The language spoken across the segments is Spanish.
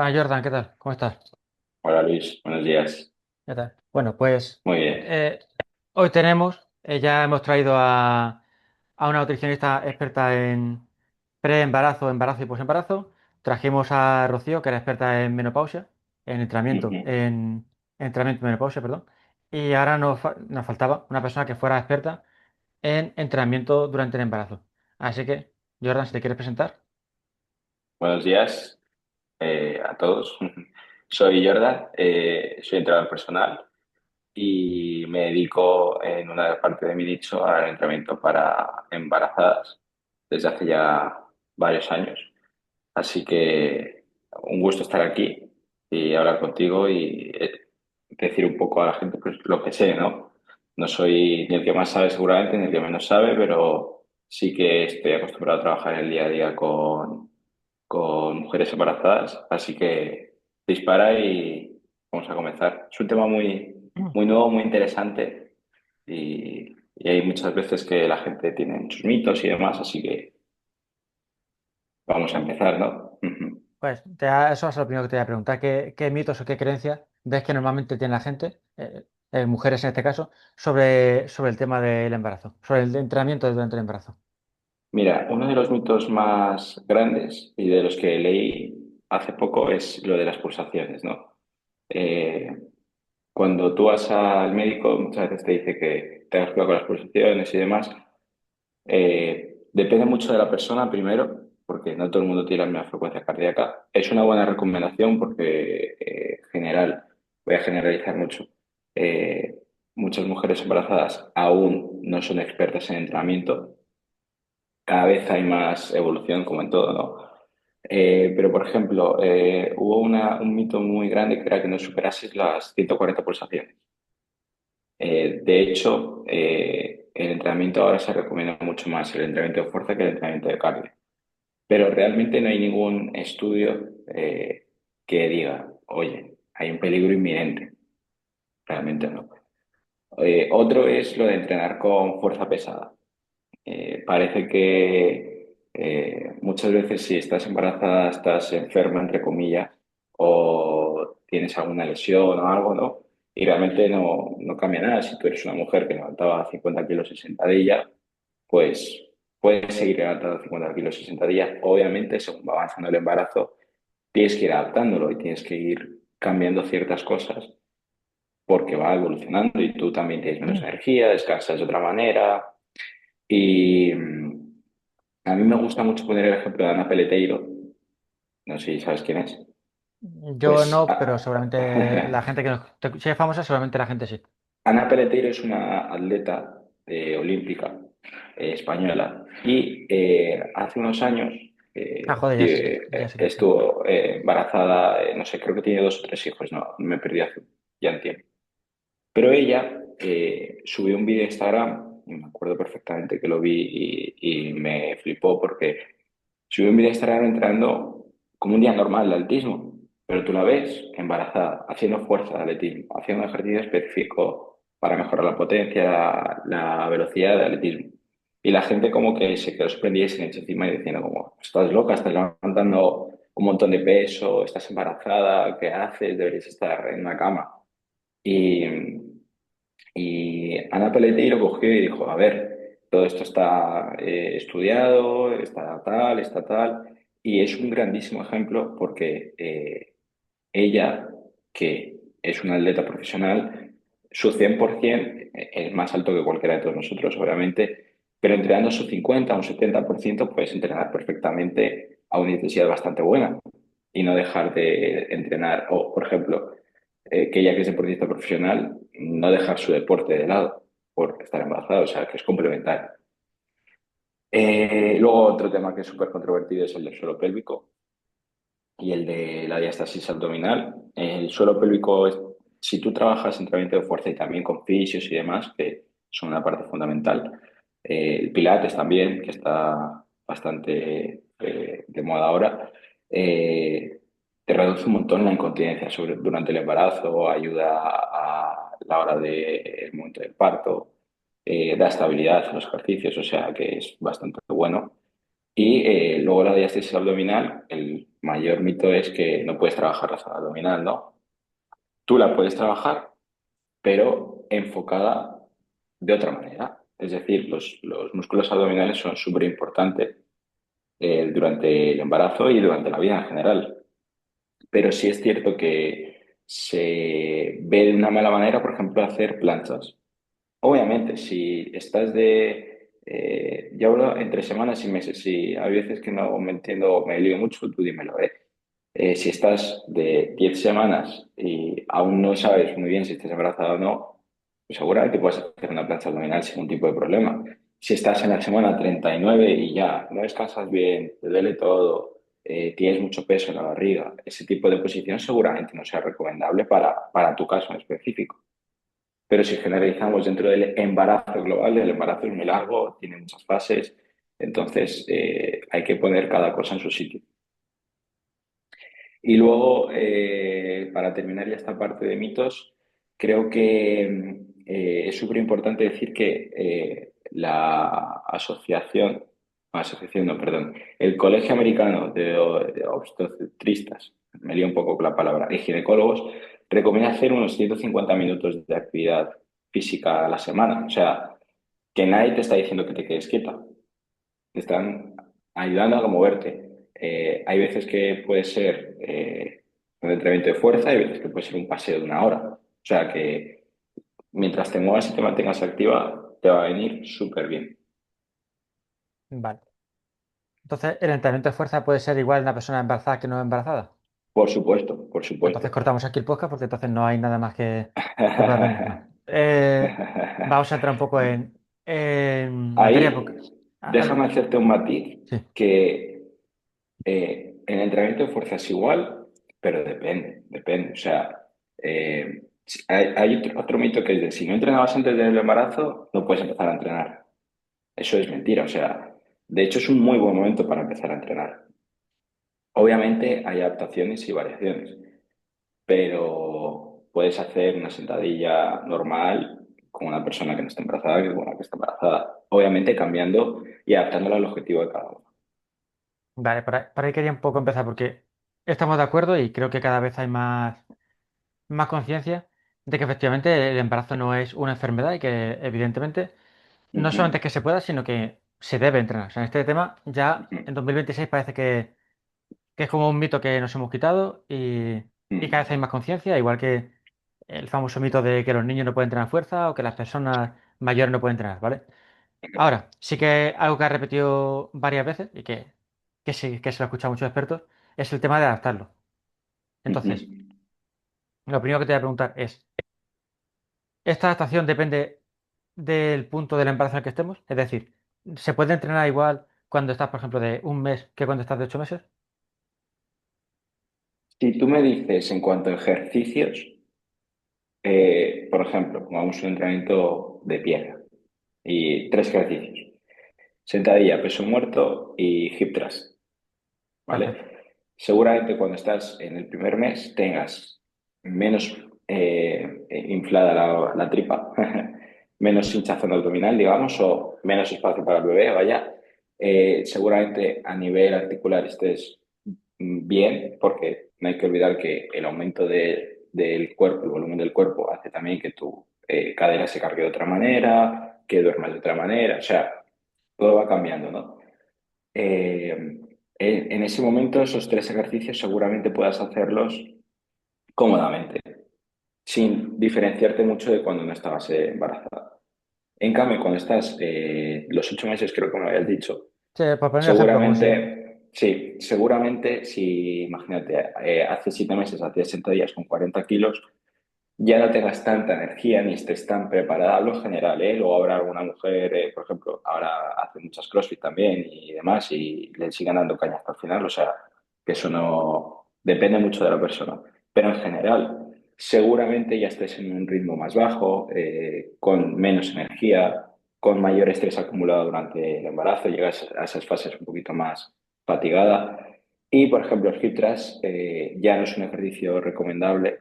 Hola Jordan, ¿qué tal? ¿Cómo estás? Hola Luis, buenos días. ¿Qué tal? Bueno, pues Muy bien. eh, hoy ya hemos traído a una nutricionista experta en pre-embarazo, embarazo y posembarazo. Trajimos a Rocío, que era experta en menopausia, Ujú. en entrenamiento y menopausia, perdón. Y ahora nos faltaba una persona que fuera experta en entrenamiento durante el embarazo. Así que, Jordan, si te quieres presentar. Buenos días a todos. Soy Jordan, soy entrenador personal y me dedico en una parte de mi nicho al entrenamiento para embarazadas desde hace ya varios años. Así que un gusto estar aquí y hablar contigo y decir un poco a la gente pues, lo que sé, ¿no? No soy ni el que más sabe seguramente ni el que menos sabe, pero sí que estoy acostumbrado a trabajar en el día a día con mujeres embarazadas. Así que dispara y vamos a comenzar. Es un tema muy nuevo, muy interesante y hay muchas veces que la gente tiene sus mitos y demás, así que vamos a empezar, ¿no? Pues eso es lo primero que te voy a preguntar. ¿Qué mitos o qué creencias ves que normalmente tiene la gente, mujeres en este caso, sobre el tema del embarazo, sobre el entrenamiento durante el embarazo? Mira, uno de los mitos más grandes y de los que leí hace poco es lo de las pulsaciones, ¿no? Eh, Cuando tú vas al médico, muchas veces te dice que tengas cuidado con las pulsaciones y demás. Depende mucho de la persona, primero, porque no todo el mundo tiene la misma frecuencia cardíaca. Es una buena recomendación porque, general, voy a generalizar mucho. eh, Muchas mujeres embarazadas aún no son expertas en entrenamiento. Cada vez hay más evolución, como en todo, ¿no? Pero, por ejemplo, hubo un mito muy grande que era que no superases las 140 pulsaciones. De hecho, el entrenamiento ahora se recomienda mucho más el entrenamiento de fuerza que el entrenamiento de cardio. Pero realmente no hay ningún estudio que diga, oye, hay un peligro inminente. Realmente no. Otro es lo de entrenar con fuerza pesada. Parece que muchas veces si estás embarazada, estás enferma, entre comillas, o tienes alguna lesión o algo, ¿no? Y realmente no cambia nada. Si tú eres una mujer que levantaba 50 kilos 60 días, pues puedes seguir levantando 50 kilos 60 días. Obviamente, según va avanzando el embarazo, tienes que ir adaptándolo y tienes que ir cambiando ciertas cosas porque va evolucionando y tú también tienes menos energía, descansas de otra manera. Y a mí me gusta mucho poner el ejemplo de Ana Peleteiro, no sé si sabes quién es. Yo Pues no, pero seguramente la gente si es famosa, seguramente la gente sí. Ana Peleteiro es una atleta olímpica española y hace unos años Ah, joder, ya sé quién es. estuvo embarazada, no sé, creo que tiene dos o tres hijos, no, me perdí hace ya en tiempo. Pero ella subió un vídeo a Instagram, y me acuerdo perfectamente que lo vi y me flipó porque subió un vídeo a Instagram entrando como un día normal de atletismo, pero tú la ves embarazada, haciendo fuerza de atletismo, haciendo un ejercicio específico para mejorar la potencia, la velocidad de atletismo. Y la gente como que se quedó sorprendida y se le echó encima y diciendo como, estás loca, estás levantando un montón de peso, estás embarazada, ¿qué haces? Deberías estar en una cama. Y, y Ana Peleteiro cogió y dijo, a ver, todo esto está estudiado, está tal, y es un grandísimo ejemplo porque ella, que es una atleta profesional, su 100% es más alto que cualquiera de todos nosotros, obviamente, pero entrenando su 50 o un 70% puedes entrenar perfectamente a una intensidad bastante buena y no dejar de entrenar. O, por ejemplo, que ella que es deportista profesional, no dejar su deporte de lado por estar embarazada, o sea, que es complementario. Luego otro tema que es súper controvertido es el del suelo pélvico y el de la diástasis abdominal. El suelo pélvico, si tú trabajas entrenamiento de fuerza y también con fisios y demás, que son una parte fundamental, el pilates también, que está bastante de moda ahora, te reduce un montón la incontinencia durante el embarazo, ayuda a la hora del momento del parto, da estabilidad a los ejercicios, o sea que es bastante bueno. Y luego la diástasis abdominal, mayor mito es que no puedes trabajar la zona abdominal, ¿no? Tú la puedes trabajar, pero enfocada de otra manera. Es decir, los músculos abdominales son súper importantes durante el embarazo y durante la vida en general. Pero sí es cierto que se ve de una mala manera, por ejemplo, hacer planchas. Obviamente, si estás yo hablo entre semanas y meses. Si hay veces que no me entiendo, me lío mucho, tú dímelo, ¿eh? Si estás de 10 semanas y aún no sabes muy bien si estás embarazada o no, pues seguramente puedes hacer una plancha abdominal sin ningún tipo de problema. Si estás en la semana 39 y ya no descansas bien, te duele todo, tienes mucho peso en la barriga, ese tipo de posición seguramente no sea recomendable para tu caso en específico. Pero si generalizamos dentro del embarazo global, el embarazo es muy largo, tiene muchas fases, entonces hay que poner cada cosa en su sitio. Y luego, para terminar ya esta parte de mitos, creo que es súper importante decir que la asociación, no, perdón, el Colegio Americano de Obstetristas, me lío un poco con la palabra, y ginecólogos, recomienda hacer unos 150 minutos de actividad física a la semana. O sea, que nadie te está diciendo que te quedes quieta, te están ayudando a moverte. Hay veces que puede ser un entrenamiento de fuerza, hay veces que puede ser un paseo de una hora. O sea que mientras te muevas y te mantengas activa, te va a venir súper bien. Vale. Entonces, el entrenamiento de fuerza puede ser igual en una persona embarazada que no embarazada. Por supuesto, por Entonces supuesto. cortamos aquí el podcast porque entonces no hay nada más que pueda venir más. Vamos a entrar un poco en materia porque... Ahí, a- déjame a- hacerte un matiz sí, que el entrenamiento de fuerza es igual, pero depende. O sea, hay otro mito que es de si no entrenabas antes del embarazo, no puedes empezar a entrenar. Eso es mentira. O sea, de hecho es un muy buen momento para empezar a entrenar. Obviamente hay adaptaciones y variaciones, pero puedes hacer una sentadilla normal con una persona que no esté embarazada que con una que está embarazada. Obviamente cambiando y adaptándola al objetivo de cada uno. vale, para ahí quería un poco empezar porque estamos de acuerdo y creo que cada vez hay más conciencia de que efectivamente el embarazo no es una enfermedad y que evidentemente no solamente es Ujú, que se pueda, sino que se debe entrenar. O sea, en este tema ya ujú, en 2026 parece que es como un mito que nos hemos quitado y cada vez hay ujú. más conciencia, igual que el famoso mito de que los niños no pueden entrenar fuerza o que las personas mayores no pueden entrenar, ¿vale? Ahora, sí que algo que ha repetido varias veces y que sí, que se lo he escuchado a muchos expertos, es el tema de adaptarlo. Ujú. Entonces, lo primero que te voy a preguntar es, ¿esta adaptación depende del punto del embarazo en el que estemos? Es decir, ¿se puede entrenar igual cuando estás, por ejemplo, de un mes que cuando estás de 8 meses? Si tú me dices en cuanto a ejercicios, por ejemplo, pongamos un entrenamiento de pierna y tres ejercicios. Sentadilla, peso muerto y hip thrust, ¿vale? Perfecto. Seguramente cuando estás en el primer mes tengas menos inflada la tripa, menos hinchazón abdominal, digamos, o menos espacio para el bebé, vaya. Seguramente a nivel articular estés bien, porque no hay que olvidar que el aumento del cuerpo, el volumen del cuerpo, hace también que tu cadera se cargue de otra manera, que duermas de otra manera, o sea, todo va cambiando, ¿no? Eh, en ese momento, esos tres ejercicios seguramente puedas hacerlos cómodamente, sin diferenciarte mucho de cuando no estabas embarazada. En cambio, cuando estás los 8 meses, creo que me habías dicho, Sí, por poner un ejemplo, como si... seguramente, sí, seguramente si, imagínate, hace 7 meses hacías sentadillas con 40 kilos, ya no tengas tanta energía ni estés tan preparada, hablo en general, ¿eh? Luego habrá alguna mujer, por ejemplo, ahora hace muchas CrossFit también y demás y le sigan dando caña hasta el final, o sea, que eso no depende mucho de la persona. Pero en general, seguramente ya estés en un ritmo más bajo, con menos energía, con mayor estrés acumulado durante el embarazo, llegas a esas fases un poquito más fatigada. Y, por ejemplo, el hip thrust ya no es un ejercicio recomendable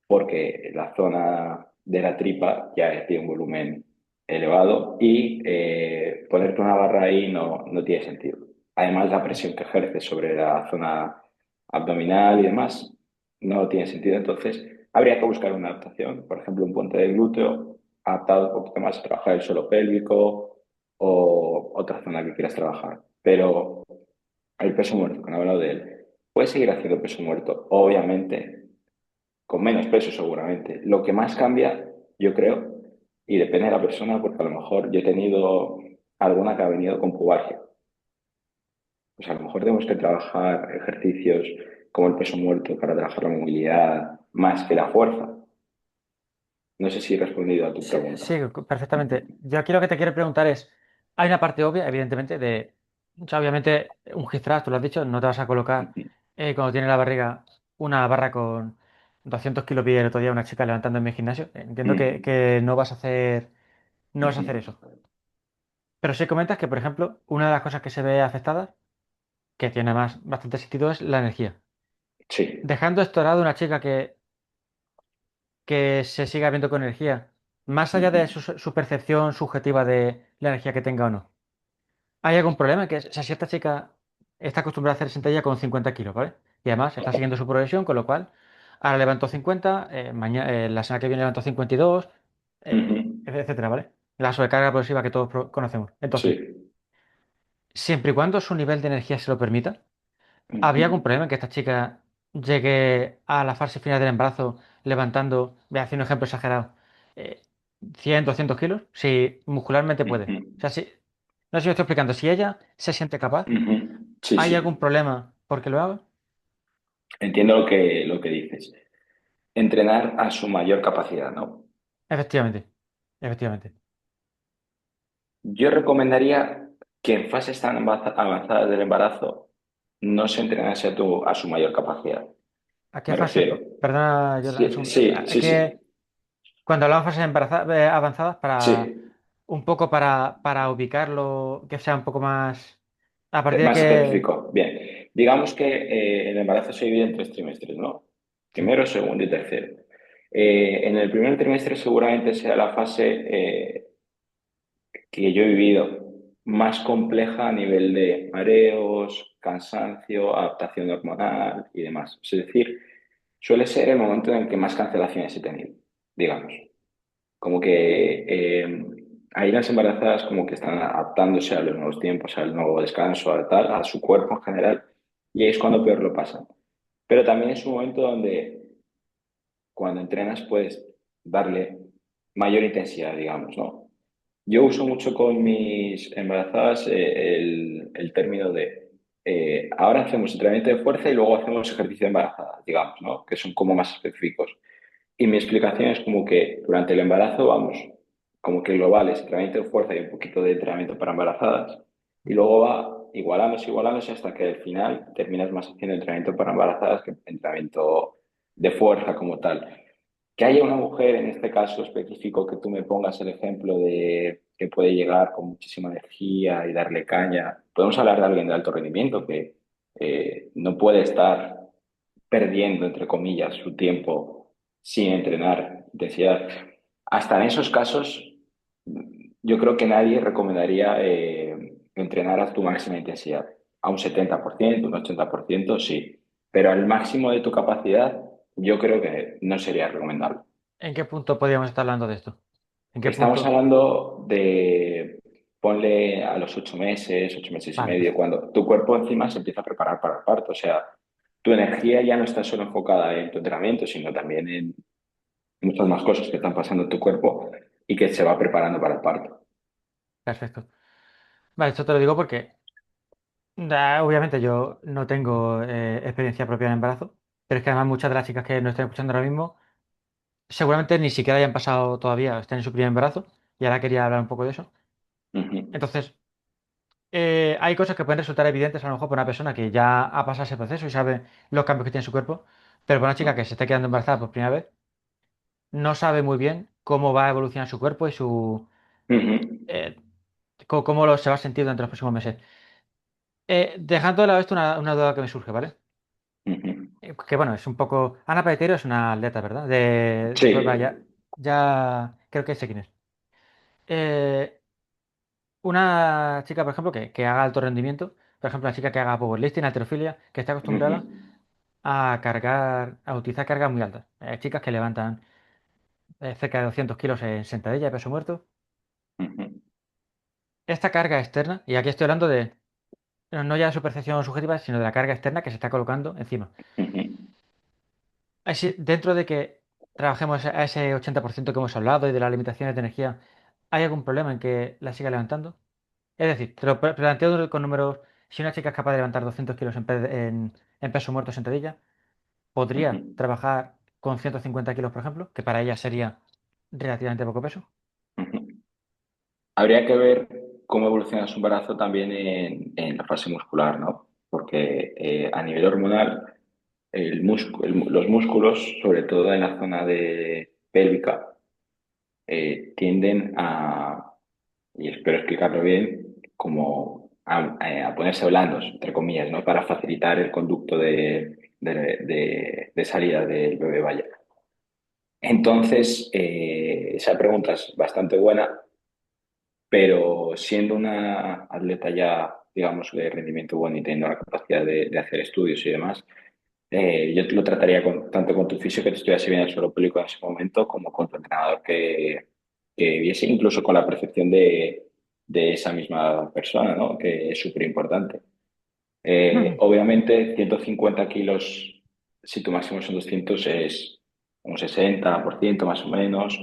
porque la zona de la tripa ya tiene un volumen elevado y ponerte una barra ahí no tiene sentido. Además, la presión que ejerce sobre la zona abdominal y demás, no tiene sentido. Entonces, habría que buscar una adaptación, por ejemplo, un puente de glúteo adaptado un poquito más a trabajar el suelo pélvico o otra zona que quieras trabajar. Pero el peso muerto, que no he hablado de él, puedes seguir haciendo peso muerto, obviamente, con menos peso seguramente. Lo que más cambia, yo creo, y depende de la persona, porque a lo mejor yo he tenido alguna que ha venido con pubalgia. Pues a lo mejor tenemos que trabajar ejercicios como el peso muerto para trabajar la movilidad más que la fuerza. No sé si he respondido a tu Sí, pregunta. sí, perfectamente. Yo aquí lo que te quiero preguntar es, hay una parte obvia, evidentemente, o sea, obviamente, un hip thrust, tú lo has dicho, no te vas a colocar cuando tienes la barriga una barra con 200 kilos, vi el otro día una chica levantando en mi gimnasio. Entiendo que no vas a hacer eso. Pero sí comentas que, por ejemplo, una de las cosas que se ve afectada, que tiene más bastante sentido, es la energía. Sí. Dejando esto de lado, una chica que se siga viendo con energía, más allá de su percepción subjetiva de la energía que tenga o no. ¿Hay algún problema? Que, o sea, si esta chica está acostumbrada a hacer sentadilla con 50 kilos, ¿vale? Y además está siguiendo su progresión, con lo cual ahora levantó 50, la semana que viene levantó 52, etcétera, ¿vale? La sobrecarga progresiva que todos conocemos. Sí. Entonces, siempre y cuando su nivel de energía se lo permita, ¿habría algún problema en que esta chica llegue a la fase final del embarazo levantando, voy a hacer un ejemplo exagerado, eh, 100, 200 kilos? Si muscularmente puede. O sea, si, no sé si me estoy explicando, si ella se siente capaz, Sí, ¿hay sí. algún problema porque lo haga? Entiendo lo que dices. Entrenar a su mayor capacidad, ¿no? Efectivamente, efectivamente. Yo recomendaría que en fases tan avanzadas del embarazo no se entrenase a su mayor capacidad. ¿A qué Me fase? refiero. Perdona, yo un Sí, segundo. sí, ¿A sí, sí. qué? Cuando hablamos de fases avanzadas, para Sí, un poco para ubicarlo, que sea un poco más. A partir de más que. específico. Bien, digamos que el embarazo se divide en 3 trimestres, ¿no? Sí. Primero, segundo y tercero. En el primer trimestre seguramente sea la fase que yo he vivido más compleja a nivel de mareos, cansancio, adaptación hormonal y demás. Es decir, suele ser el momento en el que más cancelaciones he tenido, digamos. Como que ahí las embarazadas como que están adaptándose a los nuevos tiempos, al nuevo descanso, a tal, a su cuerpo en general, y ahí es cuando peor lo pasan. Pero también es un momento donde cuando entrenas puedes darle mayor intensidad, digamos, ¿no? Yo uso mucho con mis embarazadas el término de ahora hacemos entrenamiento de fuerza y luego hacemos ejercicio de embarazada, digamos, ¿no? Que son como más específicos. Y mi explicación es como que durante el embarazo vamos, como que global es entrenamiento de fuerza y un poquito de entrenamiento para embarazadas. Y luego va igualándose, igualándose hasta que al final terminas más haciendo entrenamiento para embarazadas que entrenamiento de fuerza como tal. Que haya una mujer en este caso específico que tú me pongas el ejemplo de que puede llegar con muchísima energía y darle caña. Podemos hablar de alguien de alto rendimiento que no puede estar perdiendo, entre comillas, su tiempo sin entrenar intensidad. Hasta en esos casos, yo creo que nadie recomendaría entrenar a tu máxima intensidad. A un 70%, un 80%, sí. Pero al máximo de tu capacidad, yo creo que no sería recomendable. ¿En qué punto podríamos estar hablando de esto? ¿En qué Estamos punto? hablando de, ponle a los 8 meses, 8 meses y medio, Vale. cuando tu cuerpo encima se empieza a preparar para el parto. O sea, tu energía ya no está solo enfocada en tu entrenamiento, sino también en muchas más cosas que están pasando en tu cuerpo y que se va preparando para el parto. Perfecto. Vale, esto te lo digo porque obviamente yo no tengo experiencia propia en embarazo, pero es que además muchas de las chicas que nos están escuchando ahora mismo seguramente ni siquiera hayan pasado todavía, están en su primer embarazo y ahora quería hablar un poco de eso. Ujú, Entonces, hay cosas que pueden resultar evidentes a lo mejor para una persona que ya ha pasado ese proceso y sabe los cambios que tiene en su cuerpo, pero para una chica que se está quedando embarazada por primera vez, no sabe muy bien cómo va a evolucionar su cuerpo y ujú, eh, cómo se va a sentir durante los próximos meses. Dejando de lado esto, una duda que me surge, ¿vale? ujú. Que bueno, es un poco. Ana Paetero es una atleta, ¿verdad? Sí. Pues vaya, ya creo que sé quién es. Eh, una chica, por ejemplo, que haga alto rendimiento, por ejemplo, una chica que haga powerlifting, halterofilia, que esté Ujú, acostumbrada. a utilizar cargas muy altas. Chicas que levantan cerca de 200 kilos en sentadilla de peso muerto. ujú, Esta carga externa, y aquí estoy hablando de no ya de su percepción subjetiva, sino de la carga externa que se está colocando encima. ujú, Así, dentro de que trabajemos a ese 80% que hemos hablado y de las limitaciones de energía, ¿hay algún problema en que la siga levantando? Es decir, te lo planteo con números, si una chica es capaz de levantar 200 kilos en peso muerto sentadilla, podría ujú, trabajar con 150 kilos, por ejemplo, que para ella sería relativamente poco peso. ujú. Habría que ver cómo evoluciona su embarazo también en la fase muscular, ¿no? Porque a nivel hormonal, los músculos, sobre todo en la zona de pélvica, tienden a, y espero explicarlo bien, como a ponerse blandos, entre comillas, ¿no? Para facilitar el conducto de salida del bebé, vaya. Entonces, esa pregunta es bastante buena, pero siendo una atleta ya, digamos, de rendimiento bueno y teniendo la capacidad de hacer estudios y demás, yo te lo trataría tanto con tu fisio que te estudiase bien el suelo pélvico en ese momento, como con tu entrenador que viese, incluso con la percepción de esa misma persona, ¿no? Que es súper importante. Obviamente, 150 kilos, si tu máximo son 200, es un 60% más o menos.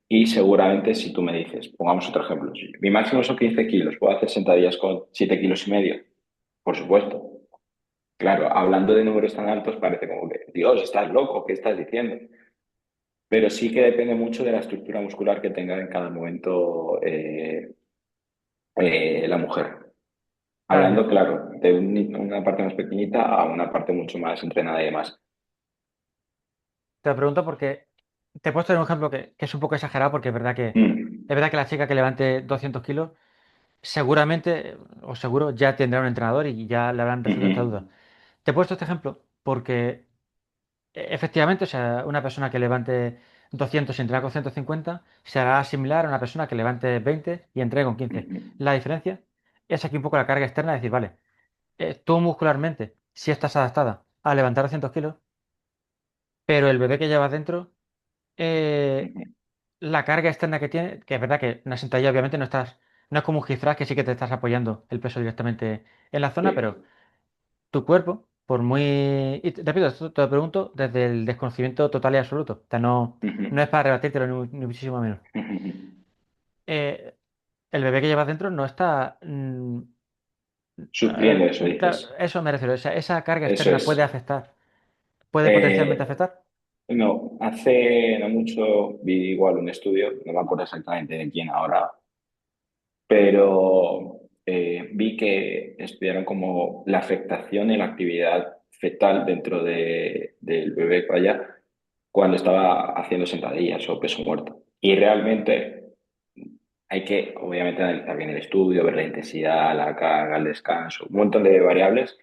Y seguramente si tú me dices, pongamos otro ejemplo, si mi máximo son 15 kilos, ¿puedo hacer sentadillas con 7 kilos y medio? Por supuesto. Claro, hablando de números tan altos parece como que, Dios, estás loco, ¿qué estás diciendo? Pero sí que depende mucho de la estructura muscular que tenga en cada momento la mujer. Claro, Hablando, claro, de una parte más pequeñita a una parte mucho más entrenada y demás. te lo pregunto porque te he puesto un ejemplo que es un poco exagerado porque Mm, es verdad que la chica que levante 200 kilos seguramente o seguro ya tendrá un entrenador y ya le habrán resuelto esta duda. ujú, Te he puesto este ejemplo porque efectivamente, o sea, una persona que levante 200 y entrena con 150 será similar a una persona que levante 20 y entrene con 15. ujú, La diferencia es aquí un poco la carga externa, es decir, vale, tú muscularmente si estás adaptada a levantar 200 kilos, pero el bebé que llevas dentro, eh, ujú, la carga externa que tiene, que es verdad que una sentadilla obviamente no es como un hip thrust que sí que te estás apoyando el peso directamente en la zona, pero sí, tu cuerpo, por muy... Y te repito, esto te lo pregunto desde el desconocimiento total y absoluto. O sea, no es ujú, para rebatírtelo ni muchísimo menos. ujú. Eh, el bebé que llevas dentro no está... Sufriendo eso, claro, dices. eso me refiero. Esa carga Eso externa puede es. afectar, puede potencialmente Eh, afectar. no, hace no mucho vi igual un estudio, no me acuerdo exactamente de quién ahora, pero vi que estudiaron como la afectación en la actividad fetal dentro del bebé, vaya, cuando estaba haciendo sentadillas o peso muerto. Y realmente hay que, obviamente, analizar bien el estudio, ver la intensidad, la carga, el descanso, un montón de variables,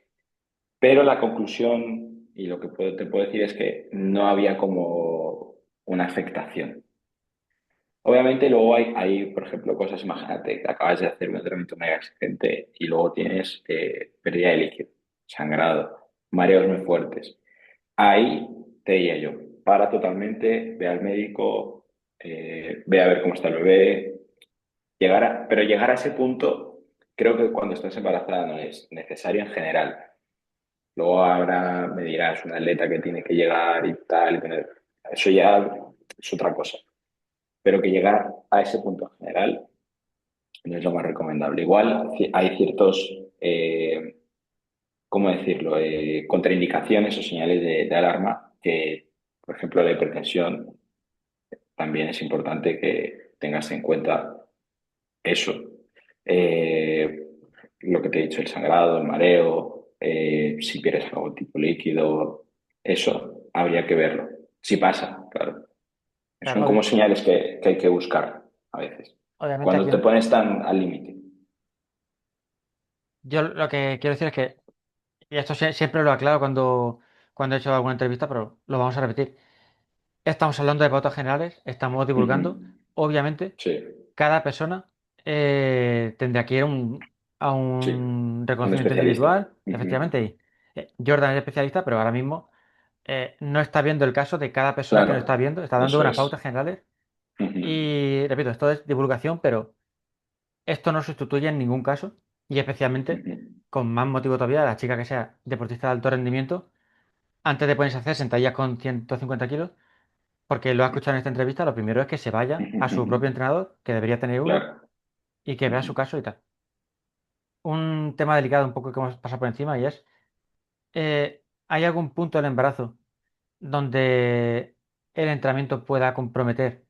pero la conclusión y lo que te puedo decir es que no había como una afectación. Obviamente luego hay, por ejemplo, cosas, imagínate, que acabas de hacer un entrenamiento mega exigente y luego tienes pérdida de líquido, sangrado, mareos muy fuertes. Ahí te diría yo, para totalmente, ve al médico, ve a ver cómo está el bebé, pero llegar a ese punto, creo que cuando estás embarazada no es necesario en general. Luego ahora me dirás una atleta que tiene que llegar y tal, eso ya es otra cosa. Pero que llegar a ese punto en general no es lo más recomendable. Igual hay ciertos, ¿cómo decirlo?, contraindicaciones o señales de alarma que, por ejemplo, la hipertensión, también es importante que tengas en cuenta eso. Eh, lo que te he dicho, el sangrado, el mareo, si pierdes algún tipo de líquido, eso habría que verlo. Si pasa, claro. Son Claro, como señales que hay que buscar a veces. obviamente Cuando aquí te pones tan al límite. yo lo que quiero decir es que, y esto siempre lo aclaro cuando he hecho alguna entrevista, pero lo vamos a repetir. Estamos hablando de pautas generales, estamos Ujú. divulgando. Obviamente, Sí, cada persona tendrá que ir a sí. un Un reconocimiento especialista. individual, Ujú. efectivamente. Y, Jordan es especialista, pero ahora mismo no está viendo el caso de cada persona que nos está Claro, viendo, está dando eso unas es. pautas generales Ujú, y, repito, esto es divulgación, pero esto no sustituye en ningún caso y especialmente, ujú, con más motivo todavía, la chica que sea deportista de alto rendimiento, antes de ponerse a hacer sentadillas con 150 kilos, porque lo ha escuchado en esta entrevista, lo primero es que se vaya ujú, a su ujú. propio entrenador, que debería tener uno, Claro. y que vea su Ujú. caso y tal. Un tema delicado un poco que hemos pasado por encima y es, ¿hay algún punto del embarazo donde el entrenamiento pueda comprometer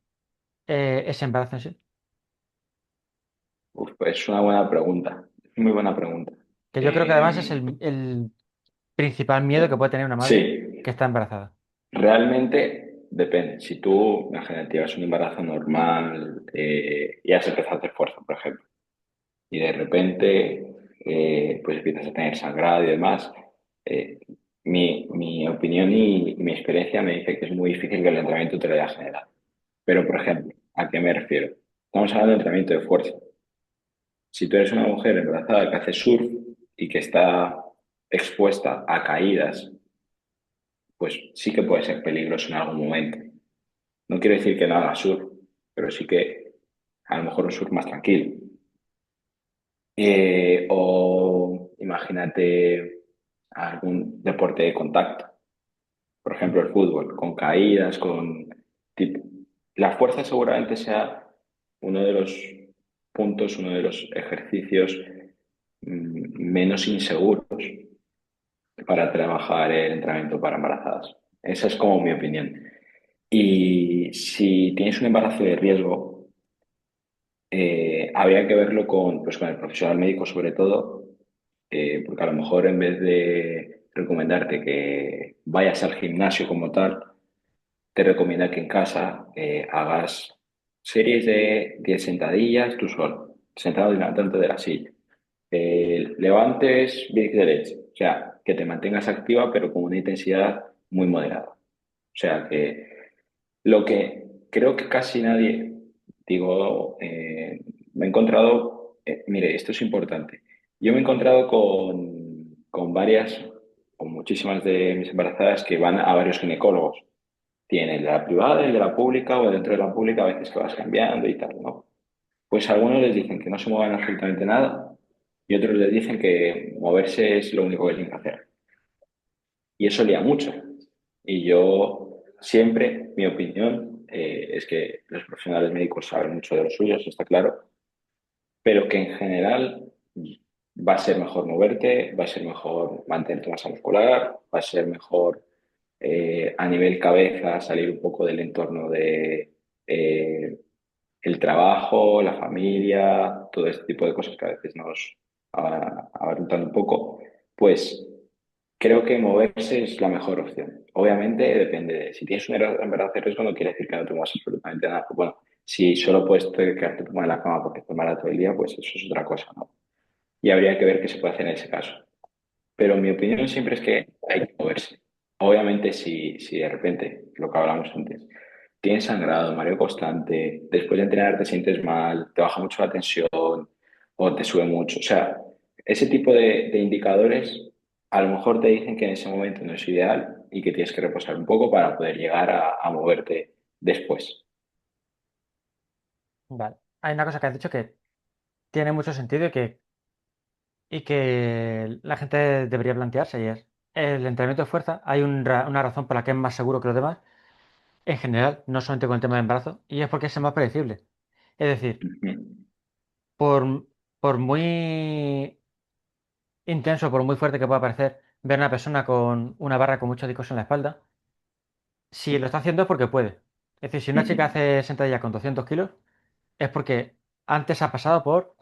ese embarazo en sí? Uf, pues es una buena pregunta. Es muy buena pregunta. Que yo creo que además es Eh, el principal miedo que puede tener una madre sí, que está embarazada. realmente depende. Si tú, imagínate, llevas un embarazo normal y has empezado a hacer fuerza, por ejemplo, y de repente pues empiezas a tener sangrado y demás, eh, mi opinión y mi experiencia me dice que es muy difícil que el entrenamiento te lo haya generado. Pero, por ejemplo, ¿a qué me refiero? Estamos hablando de entrenamiento de fuerza. Si tú eres una mujer embarazada que hace surf y que está expuesta a caídas, pues sí que puede ser peligroso en algún momento. No quiero decir que no haga surf, pero sí que a lo mejor un surf más tranquilo. O imagínate algún deporte de contacto, por ejemplo el fútbol, con caídas, con... tipo- La fuerza seguramente sea uno de los puntos, uno de los ejercicios menos inseguros para trabajar el entrenamiento para embarazadas. Esa es como mi opinión. Y si tienes un embarazo de riesgo, habría que verlo pues, con el profesional médico sobre todo, porque a lo mejor en vez de recomendarte que vayas al gimnasio como tal, te recomienda que en casa hagas series de 10 sentadillas tú solo, sentado y levantándote de la silla. Levantes bíceps de leche, o sea, que te mantengas activa pero con una intensidad muy moderada. O sea, que lo que creo que casi nadie, digo, me he encontrado, mire, esto es importante. Yo me he encontrado con varias, con muchísimas de mis embarazadas que van a varios ginecólogos. Tienen el de la privada, el de la pública o dentro de la pública a veces que vas cambiando y tal, ¿no? Pues algunos les dicen que no se muevan absolutamente nada y otros les dicen que moverse es lo único que tienen que hacer. Y eso lía mucho. Y yo siempre, mi opinión es que los profesionales médicos saben mucho de los suyos, está claro, pero que en general va a ser mejor moverte, va a ser mejor mantener tu masa muscular, va a ser mejor a nivel cabeza salir un poco del entorno de eh, el trabajo, la familia, todo este tipo de cosas que a veces nos abarrutan un poco, pues creo que moverse es la mejor opción. Obviamente depende de si tienes un embarazo de riesgo no quiere decir que no te muevas absolutamente nada. Pues bueno, si solo puedes quedarte tomado en la cama porque estás mala todo el día, pues eso es otra cosa, ¿no? Y habría que ver qué se puede hacer en ese caso. Pero mi opinión siempre es que hay que moverse. Obviamente si de repente, lo que hablamos antes, tienes sangrado, mareo constante, después de entrenar te sientes mal, te baja mucho la tensión o te sube mucho. O sea, ese tipo de indicadores a lo mejor te dicen que en ese momento no es ideal y que tienes que reposar un poco para poder llegar a moverte después. Vale. Hay una cosa que has dicho que tiene mucho sentido y que la gente debería plantearse y es el entrenamiento de fuerza. Hay una razón por la que es más seguro que los demás, en general, no solamente con el tema del embarazo, y es porque es el más predecible. Es decir, Ujú, por, por muy intenso, por muy fuerte que pueda parecer ver a una persona con una barra con muchos discos en la espalda, si lo está haciendo es porque puede. Es decir, si una ujú, chica hace sentadilla con 200 kilos, es porque antes ha pasado por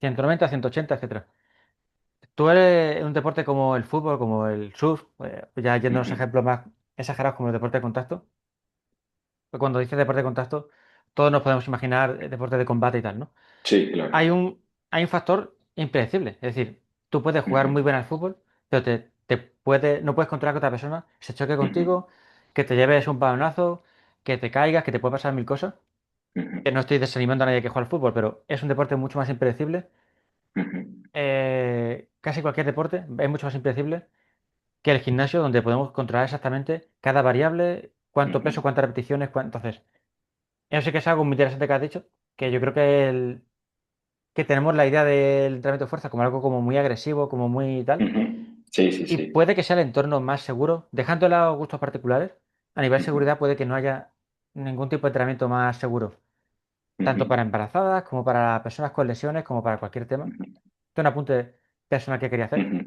190, 180, etcétera. Tú eres en un deporte como el fútbol, como el surf, ya yendo a los ujú. ejemplos más exagerados como el deporte de contacto. Cuando dices deporte de contacto, todos nos podemos imaginar deporte de combate y tal, ¿no? Sí, Hay claro. un, hay un factor impredecible. Es decir, tú puedes jugar Ujú, muy bien al fútbol, pero no puedes controlar que otra persona se choque ujú, contigo, que te lleves un balonazo, que te caigas, que te puede pasar mil cosas. ujú, Que no estoy desanimando a nadie que juega al fútbol, pero es un deporte mucho más impredecible. ujú. Casi cualquier deporte es mucho más impredecible. que el gimnasio, donde podemos controlar exactamente cada variable, cuánto peso, ujú, cuántas repeticiones, entonces, eso sí que es algo muy interesante que has dicho, que yo creo que tenemos la idea del entrenamiento de fuerza como algo como muy agresivo, como muy tal, ujú. Sí, sí, y sí. puede que sea el entorno más seguro, dejando de lado gustos particulares, a nivel de Ujú, seguridad puede que no haya ningún tipo de entrenamiento más seguro, ujú, tanto para embarazadas como para personas con lesiones, como para cualquier tema. ujú, Esto es un apunte personal que quería hacer. ujú.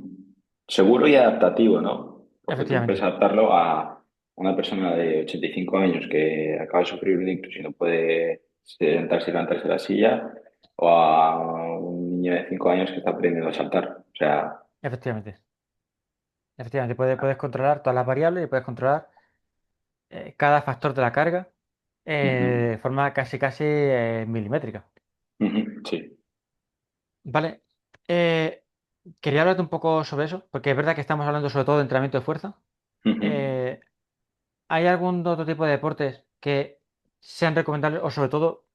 Seguro y adaptativo, ¿no? Porque tú puedes Efectivamente, adaptarlo a una persona de 85 años que acaba de sufrir un ictus y no puede sentarse y levantarse de la silla, o a un niño de 5 años que está aprendiendo a saltar. O sea, efectivamente. Efectivamente, puedes controlar todas las variables y puedes controlar cada factor de la carga ujú, de forma casi milimétrica. ujú, sí. Vale. Eh, Quería hablarte un poco sobre eso, porque es verdad que estamos hablando sobre todo de entrenamiento de fuerza. Ujú, Eh, ¿Hay algún otro tipo de deportes que sean recomendables o sobre todo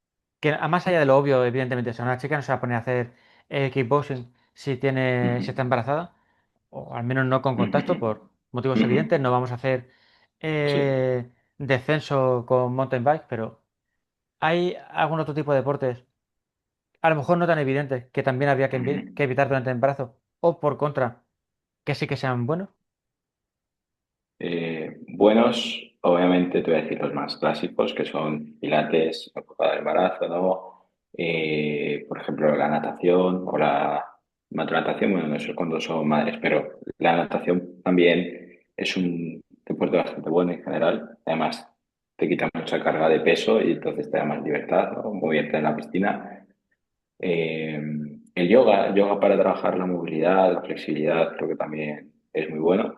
que a más allá de lo obvio, evidentemente, si una chica no se va a poner a hacer kickboxing si ujú, está embarazada, o al menos no con contacto ujú, por motivos ujú. evidentes, no vamos a hacer Sí. descenso con mountain bike, pero ¿hay algún otro tipo de deportes, a lo mejor no tan evidentes, que también habría que evitar durante el embarazo? O por contra, que sí que sean buenos. Buenos, obviamente te voy a decir los más clásicos, que son pilates, época del embarazo, ¿no? Por ejemplo, la natación o la natación, bueno, no sé cuando son madres, pero la natación también es un deporte bastante bueno en general. Además, te quita mucha carga de peso y entonces te da más libertad, ¿no? Moverte en la piscina. Eh, el yoga para trabajar la movilidad, la flexibilidad, creo que también es muy bueno.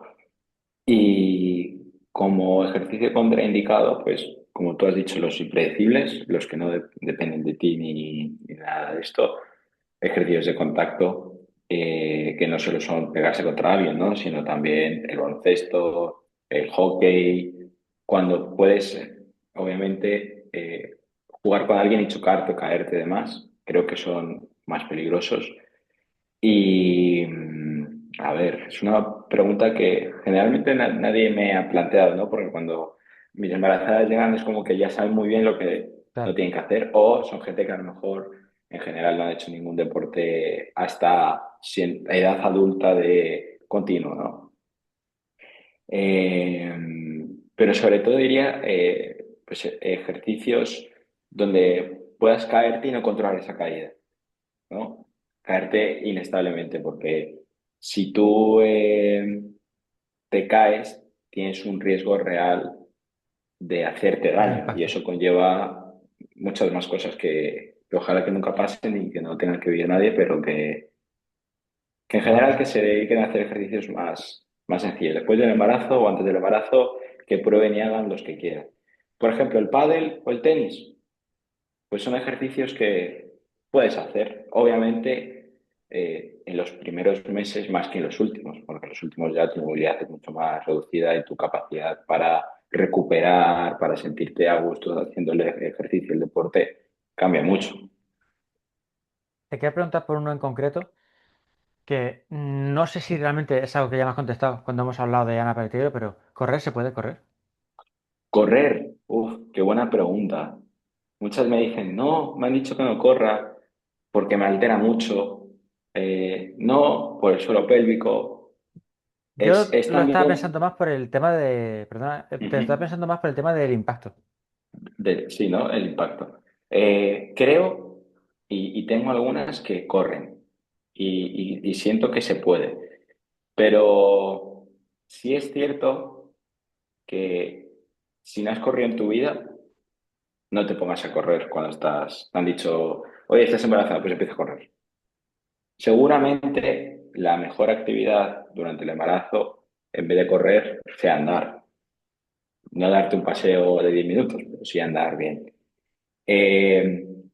Y como ejercicio contraindicado, pues como tú has dicho, los impredecibles, los que no dependen de ti ni nada de esto, ejercicios de contacto, que no solo son pegarse contra alguien, ¿no? Sino también el baloncesto, el hockey, cuando puedes, obviamente, jugar con alguien y chocarte o caerte y demás, creo que son más peligrosos. Y a ver, es una pregunta que generalmente nadie me ha planteado, ¿no? Porque cuando mis embarazadas llegan es como que ya saben muy bien lo que no Claro. tienen que hacer, o son gente que a lo mejor en general no ha hecho ningún deporte hasta edad adulta de continuo, ¿no? Eh, pero sobre todo diría pues, ejercicios donde puedas caerte y no controlar esa caída, ¿no? Caerte inestablemente, porque si tú te caes, tienes un riesgo real de hacerte De daño y impacto. eso conlleva muchas más cosas que ojalá que nunca pasen y que no tengan que vivir nadie, pero que en general que se dediquen a hacer ejercicios más sencillos. Después del embarazo o antes del embarazo, que prueben y hagan los que quieran. Por ejemplo, el pádel o el tenis. Pues son ejercicios que puedes hacer, obviamente, en los primeros meses más que en los últimos, porque en los últimos ya tu movilidad es mucho más reducida y tu capacidad para recuperar, para sentirte a gusto haciendo el ejercicio, el deporte, cambia mucho. Te quería preguntar por uno en concreto que no sé si realmente es algo que ya me has contestado cuando hemos hablado de Ana Palacio, pero correr se puede correr. Correr, uff, qué buena pregunta. Muchas me dicen, no, me han dicho que no corra porque me altera mucho. No, por el suelo pélvico. Yo Es lo estaba también. pensando más por el tema de, perdona, te estaba Ujú. pensando más por el tema del impacto. Sí, ¿no? El impacto. Creo y tengo algunas que corren y siento que se puede, pero sí es cierto que si no has corrido en tu vida, no te pongas a correr cuando estás, te han dicho, oye, estás embarazada, pues empieza a correr. Seguramente la mejor actividad durante el embarazo, en vez de correr, sea andar. No darte un paseo de 10 minutos, pero sí andar bien.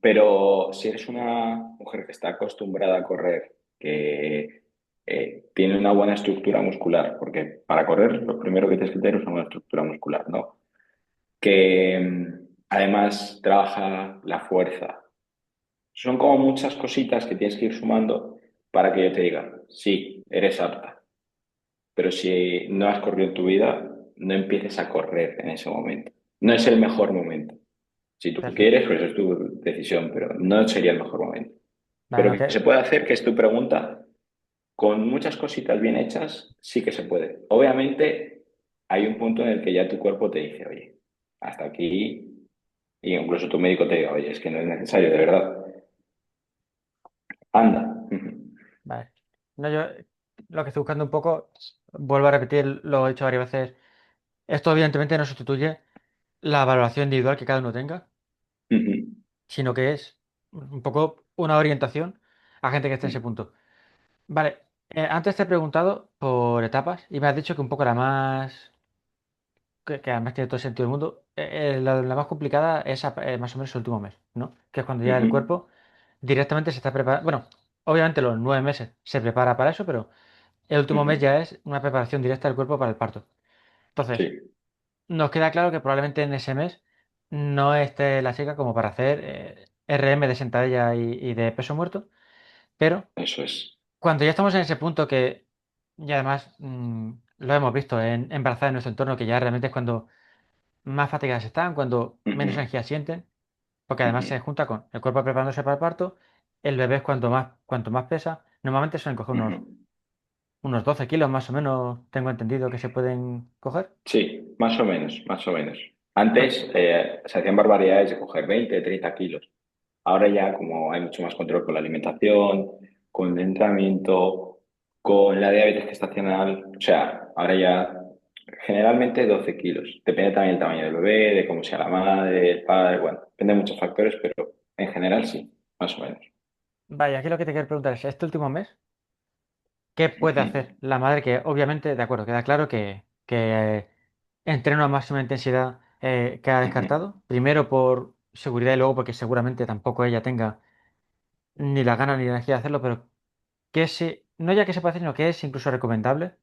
Pero si eres una mujer que está acostumbrada a correr, que tiene una buena estructura muscular, porque para correr lo primero que tienes que tener es una buena estructura muscular, ¿no? Que además trabaja la fuerza. Son como muchas cositas que tienes que ir sumando para que yo te diga, sí, eres apta. pero si no has corrido en tu vida, no empieces a correr en ese momento. No es el mejor momento. Si tú Perfecto. quieres, pues es tu decisión, pero no sería el mejor momento. Vale, Pero no, que se puede hacer, que es tu pregunta, con muchas cositas bien hechas, sí que se puede. Obviamente, hay un punto en el que ya tu cuerpo te dice, oye, hasta aquí, y incluso tu médico te diga, oye, es que no es necesario, de verdad. Anda. vale. No, yo lo que estoy buscando un poco, vuelvo a repetir, lo he dicho varias veces, esto evidentemente no sustituye la valoración individual que cada uno tenga, sino que es un poco una orientación a gente que esté en ese punto. Vale, antes te he preguntado por etapas y me has dicho que un poco la más, que además tiene todo el sentido del mundo, la más complicada es más o menos el último mes, ¿no? Que es cuando ya el cuerpo directamente se está preparando, bueno, obviamente los 9 meses se prepara para eso, pero el último mes ya es una preparación directa del cuerpo para el parto. Entonces, Sí, nos queda claro que probablemente en ese mes no esté la chica como para hacer RM de sentadilla y de peso muerto, pero eso es. cuando ya estamos en ese punto que, y además lo hemos visto en embarazadas en nuestro entorno, que ya realmente es cuando más fatigadas están, cuando menos energía sienten, porque además se junta con el cuerpo preparándose para el parto, el bebé es cuanto más pesa, normalmente suelen coger unos 12 kilos más o menos, tengo entendido que se pueden coger. Sí, más o menos, más o menos. Entonces, Antes se hacían barbaridades de coger 20, 30 kilos. Ahora ya como hay mucho más control con la alimentación, con el entrenamiento, con la diabetes gestacional, o sea, ahora ya generalmente 12 kilos. Depende también del tamaño del bebé, de cómo sea la madre, el padre, bueno, depende de muchos factores, pero en general sí, más o menos. vaya, aquí lo que te quiero preguntar es, este último mes, ¿qué puede Ujú, hacer la madre que obviamente, de acuerdo, queda claro que entreno a máxima intensidad queda ujú, descartado? Primero por seguridad y luego porque seguramente tampoco ella tenga ni la gana ni la energía de hacerlo, pero que si, no ya que se puede hacer, sino que es incluso recomendable.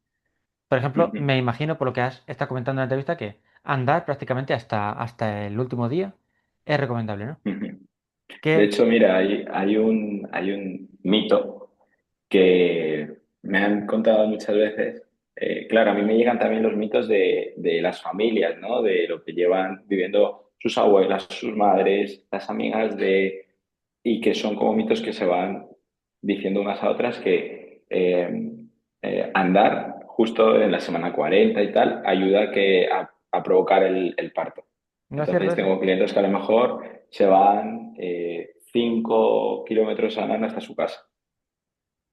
Por ejemplo, ujú, me imagino por lo que has estado comentando en la entrevista que andar prácticamente hasta el último día es recomendable, ¿no? ujú. De Que hecho, mira, hay un mito que me han contado muchas veces. Claro, a mí me llegan también los mitos de las familias, ¿no? De lo que llevan viviendo sus abuelas, sus madres, las amigas y que son como mitos que se van diciendo unas a otras que andar justo en la semana 40 y tal ayuda a provocar el parto. no es cierto Entonces eso. tengo clientes que a lo mejor se van 5 kilómetros andando hasta su casa.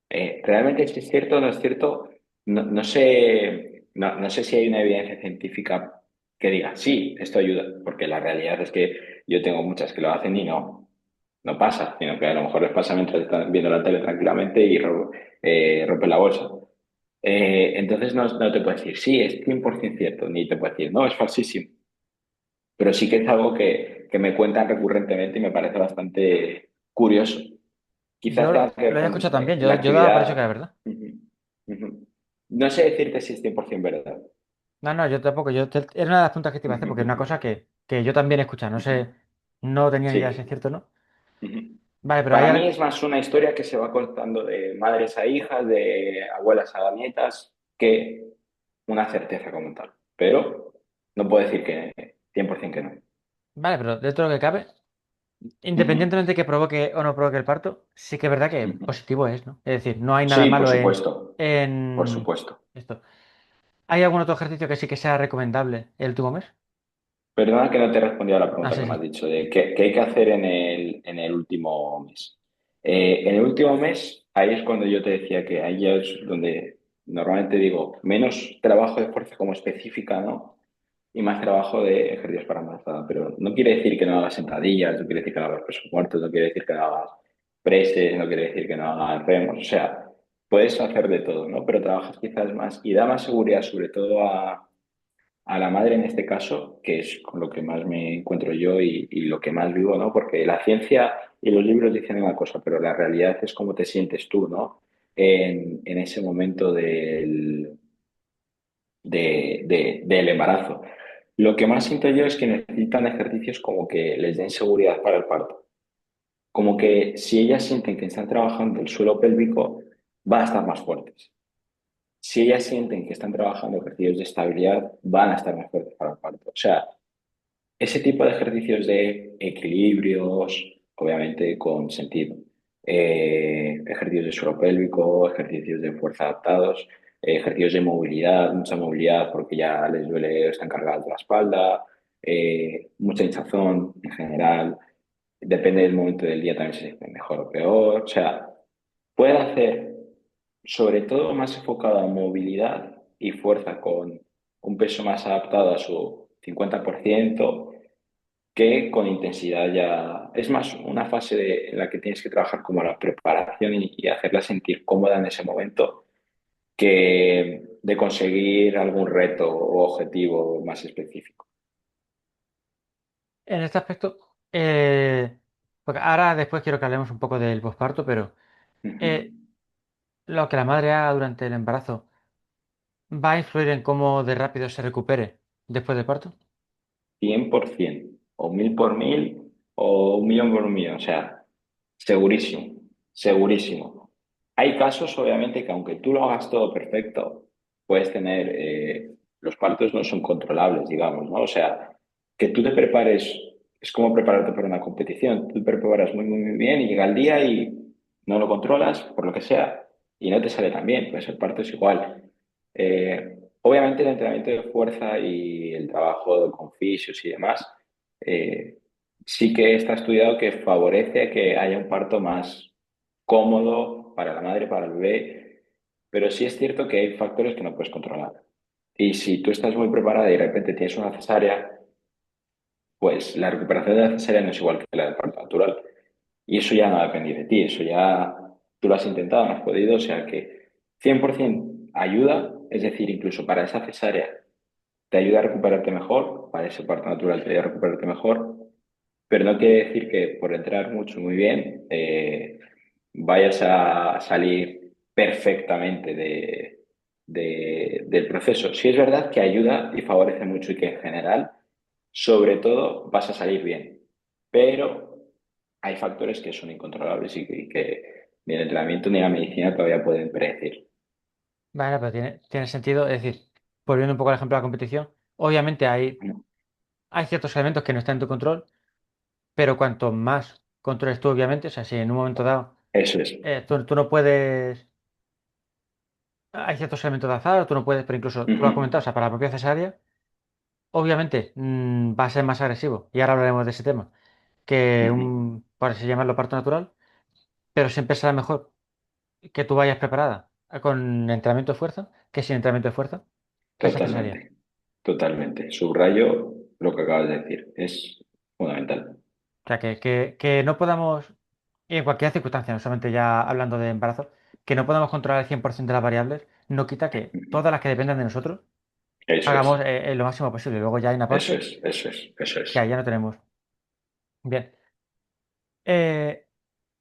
¿Realmente es cierto o no es cierto? No, no sé si hay una evidencia científica que diga, sí, esto ayuda, porque la realidad es que yo tengo muchas que lo hacen y no pasa, sino que a lo mejor les pasa mientras están viendo la tele tranquilamente y rompen la bolsa. Entonces no te puedo decir, sí, es 100% cierto, ni te puedo decir, no, es falsísimo, pero sí que es algo que me cuentan recurrentemente y me parece bastante curioso. Quizás Yo tenga que ver lo he con escuchado también, la yo daba por hecho que actividad. era verdad. Ujú, ujú. No sé decirte si es 100% verdad. No, no, yo tampoco, era una de las preguntas que te iba a hacer porque es una cosa que yo también he escuchado, no Ujú. sé, no tenía ni idea si es Sí. cierto o no. Ujú. Vale, pero hay Para algo, mí es más una historia que se va contando de madres a hijas, de abuelas a nietas, que una certeza como tal. Pero no puedo decir que 100% que no. vale, pero dentro de lo que cabe, Ujú, independientemente que provoque o no provoque el parto, sí que es verdad que ujú. positivo es, ¿no? Es decir, no hay nada Sí, por malo supuesto, por en supuesto. esto. ¿Hay algún otro ejercicio que sí que sea recomendable el último mes? Perdona que no te he respondido a la Ah, pregunta sí, que me sí. has dicho de qué hay que hacer en el último mes. En el último mes, ahí es cuando yo te decía que ahí ya es donde normalmente digo menos trabajo de fuerza como específica, ¿no? Y más trabajo de ejercicios para embarazada. Pero no quiere decir que no hagas sentadillas, no quiere decir que no hagas pesos muertos, no quiere decir que no hagas presses, no quiere decir que no hagas remos. O sea, puedes hacer de todo, ¿no? Pero trabajas quizás más y da más seguridad, sobre todo a la madre en este caso, que es con lo que más me encuentro yo y lo que más vivo, ¿no? Porque la ciencia y los libros dicen una cosa, pero la realidad es cómo te sientes tú, ¿no? En ese momento del embarazo. Lo que más siento yo es que necesitan ejercicios como que les den seguridad para el parto. Como que si ellas sienten que están trabajando el suelo pélvico, van a estar más fuertes. si ellas sienten que están trabajando ejercicios de estabilidad, van a estar más fuertes para el parto. O sea, ese tipo de ejercicios de equilibrios, obviamente con sentido. Ejercicios de suelo pélvico, ejercicios de fuerza adaptados, ejercicios de movilidad, mucha movilidad porque ya les duele, están cargadas de la espalda, mucha hinchazón en general. Depende del momento del día también si se sienten mejor o peor. O sea, pueden hacer sobre todo más enfocado a movilidad y fuerza con un peso más adaptado a su 50% que con intensidad ya. Es más una fase en la que tienes que trabajar como la preparación y hacerla sentir cómoda en ese momento que de conseguir algún reto o objetivo más específico. En este aspecto, porque ahora después quiero que hablemos un poco del posparto, pero Ujú. eh, lo que la madre haga durante el embarazo va a influir en cómo de rápido se recupere después del parto. 100% o 1000 por 1000 o un millón por un millón. O sea, segurísimo, segurísimo. Hay casos, obviamente, que aunque tú lo hagas todo perfecto, puedes tener, los partos no son controlables, digamos, ¿no? O sea, que tú te prepares, es como prepararte para una competición. Tú te preparas muy, muy, muy bien y llega el día y no lo controlas, por lo que sea, y no te sale tan bien, pues el parto es igual. Obviamente el entrenamiento de fuerza y el trabajo con fisios y demás, eh, sí que está estudiado que favorece que haya un parto más cómodo para la madre, para el bebé, pero sí es cierto que hay factores que no puedes controlar. Y si tú estás muy preparada y de repente tienes una cesárea, pues la recuperación de la cesárea no es igual que la del parto natural. Y eso ya no depende de ti, eso ya tú lo has intentado, no has podido, o sea que 100% ayuda, es decir, incluso para esa cesárea te ayuda a recuperarte mejor, para ese parto natural te ayuda a recuperarte mejor, pero no quiere decir que por entrar mucho muy bien vayas a salir perfectamente del proceso. Sí es verdad que ayuda y favorece mucho y que en general, sobre todo, vas a salir bien, pero hay factores que son incontrolables y que ni el entrenamiento ni la medicina todavía pueden predecir. Bueno, pero tiene sentido. Es decir, volviendo un poco al ejemplo de la competición, obviamente hay ciertos elementos que no están en tu control, pero cuanto más controles tú, obviamente, o sea, si en un momento dado Eso es. tú no puedes, hay ciertos elementos de azar, tú no puedes, pero incluso tú lo has comentado, o Ujú. sea, para la propia cesárea, obviamente va a ser más agresivo, y ahora hablaremos de ese tema, que Ujú. por así llamarlo, parto natural, pero siempre será mejor que tú vayas preparada con entrenamiento de fuerza que sin entrenamiento de fuerza a esa cesárea. Totalmente, totalmente. Subrayo lo que acabas de decir, es fundamental. O sea, que no podamos, y en cualquier circunstancia, no solamente ya hablando de embarazo, que no podamos controlar el 100% de las variables, no quita que Ujú. todas las que dependan de nosotros Eso hagamos es, lo máximo posible. Luego ya hay una eso parte es, eso es, eso que es. ahí ya no tenemos. Bien. Eh,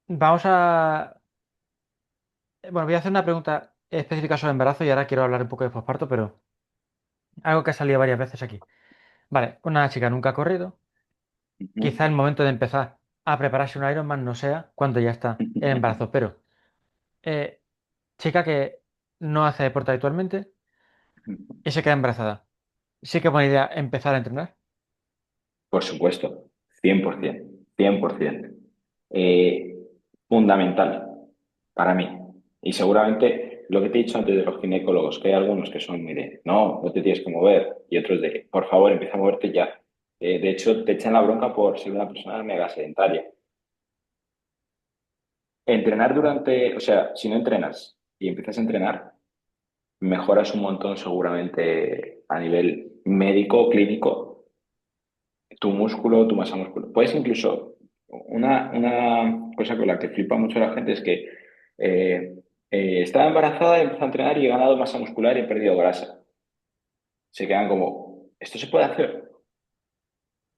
vamos a... Bueno, voy a hacer una pregunta específica sobre embarazo y ahora quiero hablar un poco de posparto, pero algo que ha salido varias veces aquí. Vale, una chica nunca ha corrido. Quizá el Ujú. momento de empezar a prepararse un Ironman no sea cuando ya está el embarazo, pero eh, chica que no hace deporte habitualmente y se queda embarazada. Sí que es buena idea empezar a entrenar. Por supuesto, 100%, 100%. Eh, Fundamental para mí. Y seguramente lo que te he dicho antes de los ginecólogos, que hay algunos que son muy de, no, no te tienes que mover, y otros de, por favor, empieza a moverte ya. De hecho, te echan la bronca por ser una persona mega sedentaria. Entrenar durante, o sea, si no entrenas y empiezas a entrenar, mejoras un montón seguramente a nivel médico, clínico, tu músculo, tu masa muscular. Puedes incluso, una cosa con la que flipa mucho la gente es que eh, estaba embarazada, he empezado a entrenar y he ganado masa muscular y he perdido grasa. Se quedan como, ¿esto se puede hacer?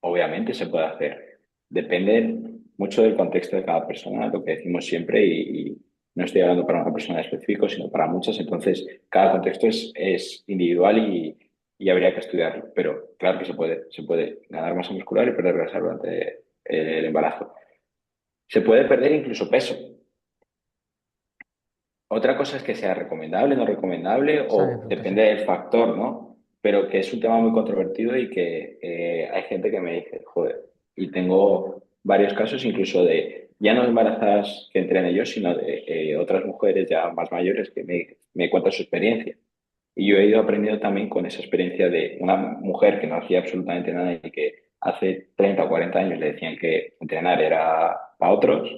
Obviamente se puede hacer. Depende mucho del contexto de cada persona, lo que decimos siempre, y no estoy hablando para una persona específica, sino para muchas. Entonces, cada contexto es individual y habría que estudiarlo. Pero claro que se puede ganar masa muscular y perder grasa durante el embarazo. Se puede perder incluso peso. Otra cosa es que sea recomendable, no recomendable, Esa es mi o pregunta, sí. depende del factor, ¿no? Pero que es un tema muy controvertido y que hay gente que me dice, joder, y tengo varios casos incluso de, ya no embarazadas que entrene yo, sino de otras mujeres ya más mayores que me cuentan su experiencia. Y yo he ido aprendiendo también con esa experiencia de una mujer que no hacía absolutamente nada y que hace 30 o 40 años le decían que entrenar era para otros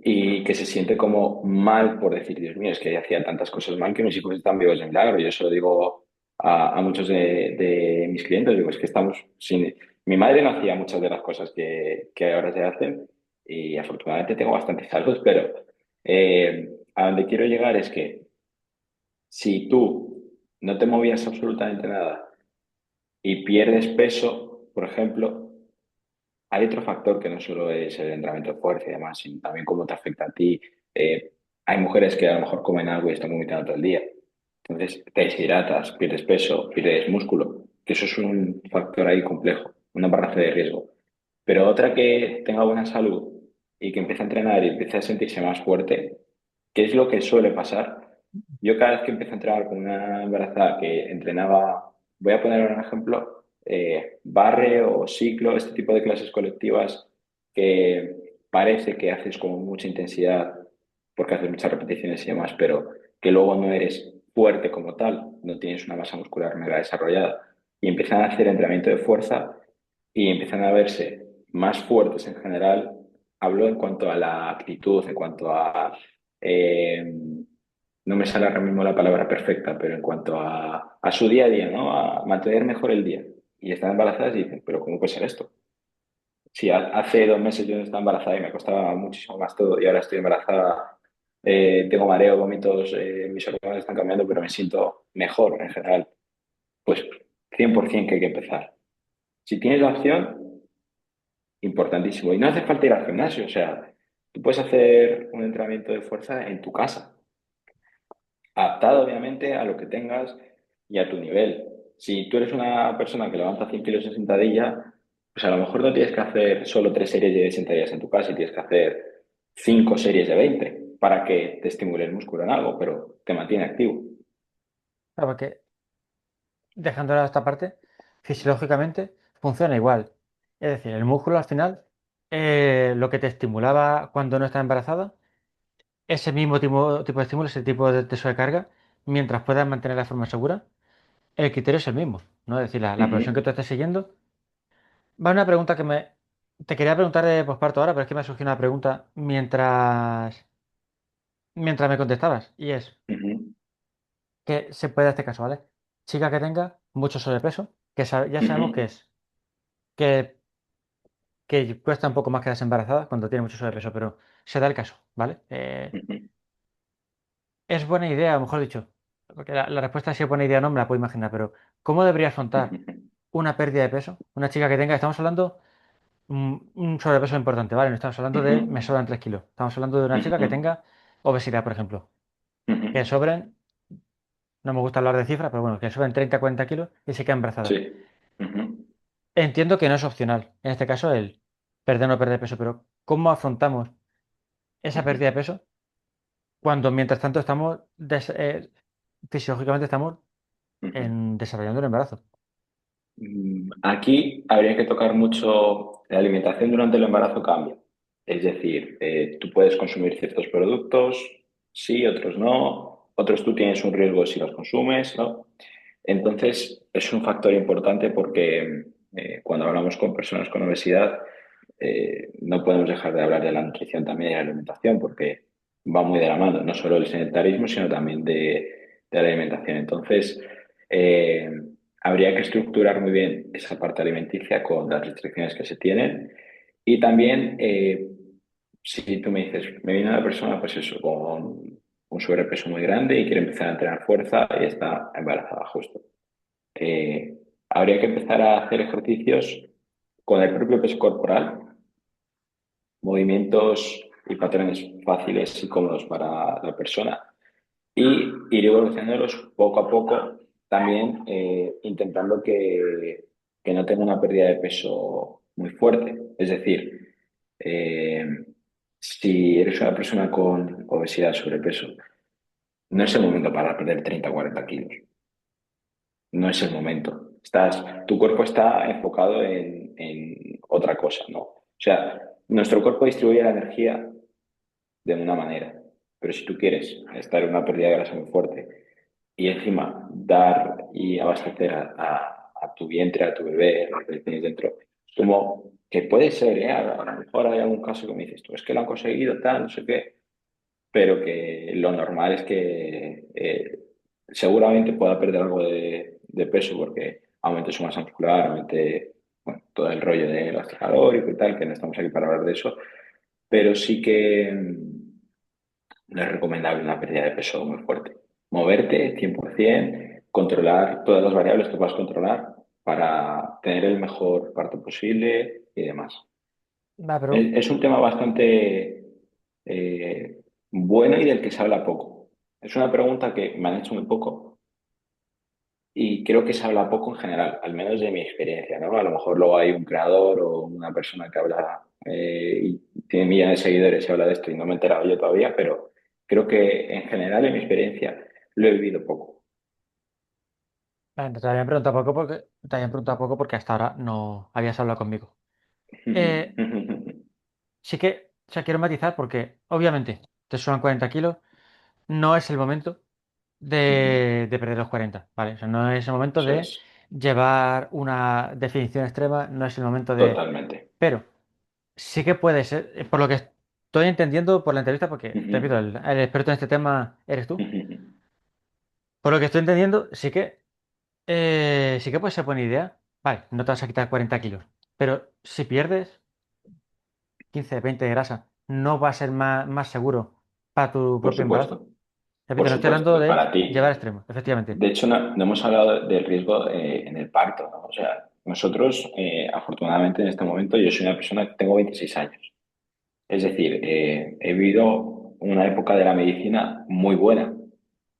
y que se siente como mal por decir, Dios mío, es que hacía tantas cosas mal que mis hijos están vivos de milagro. Yo se lo digo a muchos de mis clientes, digo, es que estamos sin... Mi madre no hacía muchas de las cosas que ahora se hacen y afortunadamente tengo bastante salud, pero a donde quiero llegar es que si tú no te movías absolutamente nada y pierdes peso, por ejemplo, hay otro factor que no solo es el entrenamiento de fuerza y demás, sino también cómo te afecta a ti. Eh, Hay mujeres que a lo mejor comen algo y están vomitando todo el día. Entonces te deshidratas, pierdes peso, pierdes músculo, que eso es un factor ahí complejo, un embarazo de riesgo. Pero otra que tenga buena salud y que empiece a entrenar y empiece a sentirse más fuerte, ¿qué es lo que suele pasar? Yo cada vez que empiezo a entrenar con una embarazada que entrenaba, voy a poner un ejemplo, barre o ciclo, este tipo de clases colectivas que parece que haces con mucha intensidad porque haces muchas repeticiones y demás, pero que luego no eres fuerte como tal, no tienes una masa muscular mega desarrollada y empiezan a hacer entrenamiento de fuerza y empiezan a verse más fuertes en general. Hablo en cuanto a la actitud, en cuanto a... eh, no me sale ahora mismo la palabra perfecta, pero en cuanto a su día a día, ¿no? A mantener mejor el día. Y están embarazadas y dicen, pero ¿cómo puede ser esto? Si hace 2 meses yo no estaba embarazada y me costaba muchísimo más todo y ahora estoy embarazada, tengo mareo, vómitos, mis órganos están cambiando, pero me siento mejor en general. Pues 100% que hay que empezar. Si tienes la opción, importantísimo. Y no hace falta ir al gimnasio, o sea, tú puedes hacer un entrenamiento de fuerza en tu casa, adaptado obviamente a lo que tengas y a tu nivel. Si tú eres una persona que levanta 100 kilos en sentadilla, pues a lo mejor no tienes que hacer solo 3 series de sentadillas en tu casa y tienes que hacer 5 series de 20 para que te estimule el músculo en algo, pero te mantiene activo. Claro, porque dejando esta parte, fisiológicamente funciona igual. Es decir, el músculo al final, lo que te estimulaba cuando no estás embarazada, ese mismo tipo de estímulo, ese tipo de sobrecarga, mientras puedas mantener la forma segura, el criterio es el mismo, ¿no? Es decir, la progresión que Ujú, tú estés siguiendo. Va una pregunta que me... Te quería preguntar de posparto ahora, pero es que me ha surgido una pregunta mientras me contestabas. Y es, ujú, ¿qué se puede dar este caso, ¿vale? Chica que tenga mucho sobrepeso, que ya sabemos ujú, que, que cuesta un poco más quedarse embarazada cuando tiene mucho sobrepeso, pero se da el caso, ¿vale? ujú, Es buena idea, a lo mejor dicho, porque la respuesta si es buena idea o no me la puedo imaginar, pero ¿cómo debería afrontar ujú, una pérdida de peso? Una chica que tenga, estamos hablando un sobrepeso importante, ¿vale? No estamos hablando ujú, de me sobran 3 kilos. Estamos hablando de una chica que ujú, tenga obesidad, por ejemplo. ujú. Que sobren, no me gusta hablar de cifras, pero bueno, que sobren 30 40 kilos y se quede embarazada. Sí. Ujú, Entiendo que no es opcional, en este caso el perder o no perder peso, pero ¿cómo afrontamos esa ujú, pérdida de peso cuando mientras tanto estamos, fisiológicamente estamos ujú. desarrollando el embarazo? Aquí habría que tocar mucho, la alimentación durante el embarazo cambia. Es decir, tú puedes consumir ciertos productos, sí, otros no, otros tú tienes un riesgo si los consumes, ¿no? Entonces, es un factor importante porque cuando hablamos con personas con obesidad, no podemos dejar de hablar de la nutrición también y de la alimentación porque va muy de la mano, no solo el sedentarismo, sino también de la alimentación. Entonces, eh, habría que estructurar muy bien esa parte alimenticia con las restricciones que se tienen y también, si tú me dices, me viene una persona, pues eso, con un sobrepeso muy grande y quiere empezar a entrenar fuerza y está embarazada justo. Eh, Habría que empezar a hacer ejercicios con el propio peso corporal, movimientos y patrones fáciles y cómodos para la persona y ir evolucionándolos poco a poco, también intentando que no tenga una pérdida de peso muy fuerte. Es decir, eh, si eres una persona con obesidad, sobrepeso, no es el momento para perder 30 o 40 kilos. No es el momento. Tu cuerpo está enfocado en otra cosa, ¿no? O sea, nuestro cuerpo distribuye la energía de una manera, pero si tú quieres estar en una pérdida de grasa muy fuerte y encima dar y abastecer a tu vientre, a tu bebé, a lo que tienes dentro, como que puede ser, ¿eh? A lo mejor hay algún caso que me dices, tú es que lo han conseguido, tal, no sé qué, pero que lo normal es que seguramente pueda perder algo de peso porque aumente su masa muscular, aumente bueno, todo el rollo de gasto calórico y tal, que no estamos aquí para hablar de eso, pero sí que no es recomendable una pérdida de peso muy fuerte. Moverte 100%, controlar todas las variables que puedas controlar para tener el mejor parto posible y demás. Va, pero Es un tema bastante bueno y del que se habla poco. Es una pregunta que me han hecho muy poco y creo que se habla poco en general, al menos de mi experiencia, ¿no? A lo mejor luego hay un creador o una persona que habla y tiene millones de seguidores y habla de esto y no me he enterado yo todavía, pero creo que en general, en mi experiencia, lo he vivido poco. bueno, te habían preguntado poco porque hasta ahora no habías hablado conmigo. Eh, sí que, o sea, quiero matizar porque obviamente te suban 40 kilos, no es el momento de perder los 40, ¿vale? O sea, no es el momento Eso de es, llevar una definición extrema, no es el momento de... totalmente. Pero sí que puede ser, por lo que estoy entendiendo por la entrevista, porque, te repito, el experto en este tema eres tú. Por lo que estoy entendiendo, sí que puede ser buena idea. Vale, no te vas a quitar 40 kilos, pero si pierdes 15, 20 de grasa, ¿no va a ser más seguro para tu Por propio embarazo? supuesto, por Repito, no estoy hablando supuesto, de para llevar ti. extremos, efectivamente. De hecho, no hemos hablado del riesgo en el parto, ¿no? O sea, nosotros, afortunadamente en este momento, yo soy una persona que tengo 26 años. Es decir, he vivido una época de la medicina muy buena,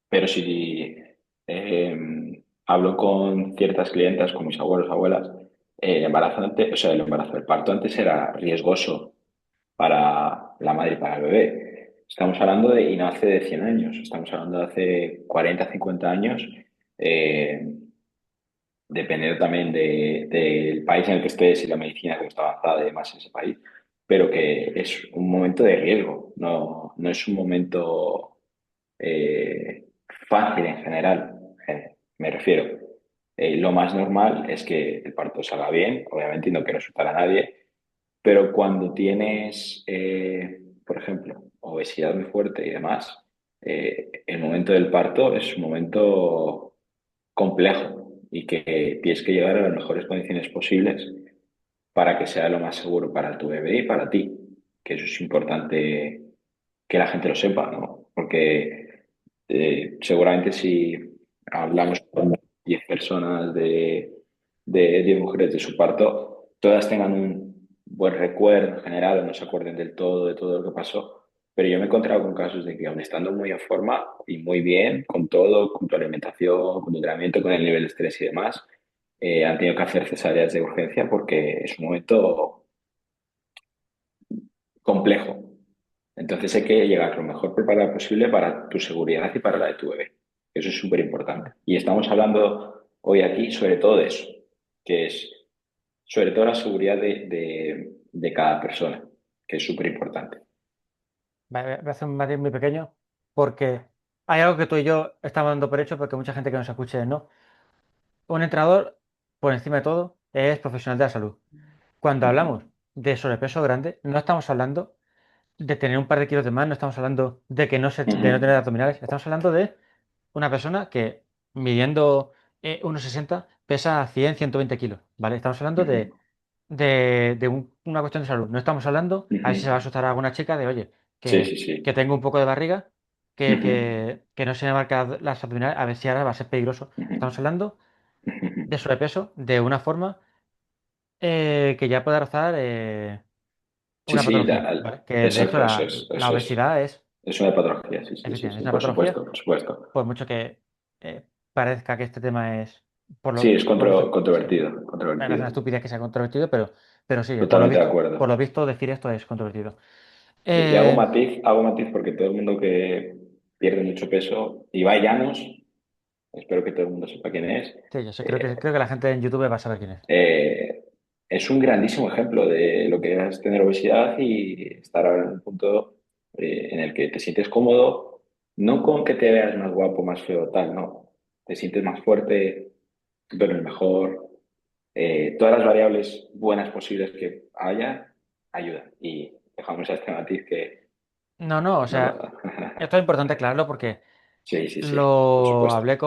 pero si eh, hablo con ciertas clientas, con mis abuelos, abuelas, el embarazo antes, o sea, el embarazo, el parto antes era riesgoso para la madre y para el bebé. Estamos hablando de, y no hace de 100 años, estamos hablando de hace 40 50 años, eh, dependiendo también del país en el que estés y la medicina que está avanzada y demás en ese país, pero que es un momento de riesgo, no es un momento fácil en general, me refiero. Lo más normal es que el parto salga bien, obviamente, y no quiero asustar a nadie, pero cuando tienes, por ejemplo, obesidad muy fuerte y demás, el momento del parto es un momento complejo y que tienes que llegar a las mejores condiciones posibles para que sea lo más seguro para tu bebé y para ti, que eso es importante que la gente lo sepa, ¿no? Porque seguramente si hablamos con 10 personas de 10 mujeres de su parto, todas tengan un buen recuerdo en general o no se acuerden del todo de todo lo que pasó. Pero yo me he encontrado con casos de que aun estando muy en forma y muy bien, con todo, con tu alimentación, con tu entrenamiento, con el nivel de estrés y demás, han tenido que hacer cesáreas de urgencia porque es un momento complejo. Entonces hay que llegar lo mejor preparado posible para tu seguridad y para la de tu bebé. Eso es súper importante. Y estamos hablando hoy aquí sobre todo de eso, que es sobre todo la seguridad de cada persona, que es súper importante. Voy a hacer un matiz muy pequeño porque hay algo que tú y yo estamos dando por hecho porque mucha gente que nos escuche no. Un entrenador, por encima de todo, es profesional de la salud. Cuando hablamos de sobrepeso grande, no estamos hablando de tener un par de kilos de más, no estamos hablando de no tener abdominales, estamos hablando de una persona que midiendo 1,60 pesa 120 kilos, ¿vale? Estamos hablando una cuestión de salud. No estamos hablando, a ver si se va a asustar a alguna chica de, oye, Sí, sí, que sí. tengo un poco de barriga, que no se me marcan las abdominales, a ver si ahora va a ser peligroso. Estamos hablando de sobrepeso de una forma que ya puede rozar Sí, una sí, patología, ¿vale? Que de hecho exacto, la eso obesidad es, es una patología, sí, sí, sí, efectivamente, es sí, una por patología, supuesto, por supuesto. por mucho que parezca que este tema es, Sí, es sí, controvertido, me parece una controvertido. estupidez que sea controvertido, pero sí, Totalmente de por acuerdo. lo visto decir esto es controvertido. Y Eh, hago matiz porque todo el mundo que pierde mucho peso, Ibai Llanos, espero que todo el mundo sepa quién es, sí, yo sé, eh, creo que la gente en YouTube va a saber quién es. eh, es un grandísimo ejemplo de lo que es tener obesidad y estar ahora en un punto en el que te sientes cómodo, no con que te veas más guapo, más feo, tal, no. Te sientes más fuerte, duermes mejor, todas las variables buenas posibles que haya ayudan. Y dejamos a este matiz que No, no, o no lo... sea, esto es importante aclararlo porque Sí, sí, sí, por lo supuesto. hablé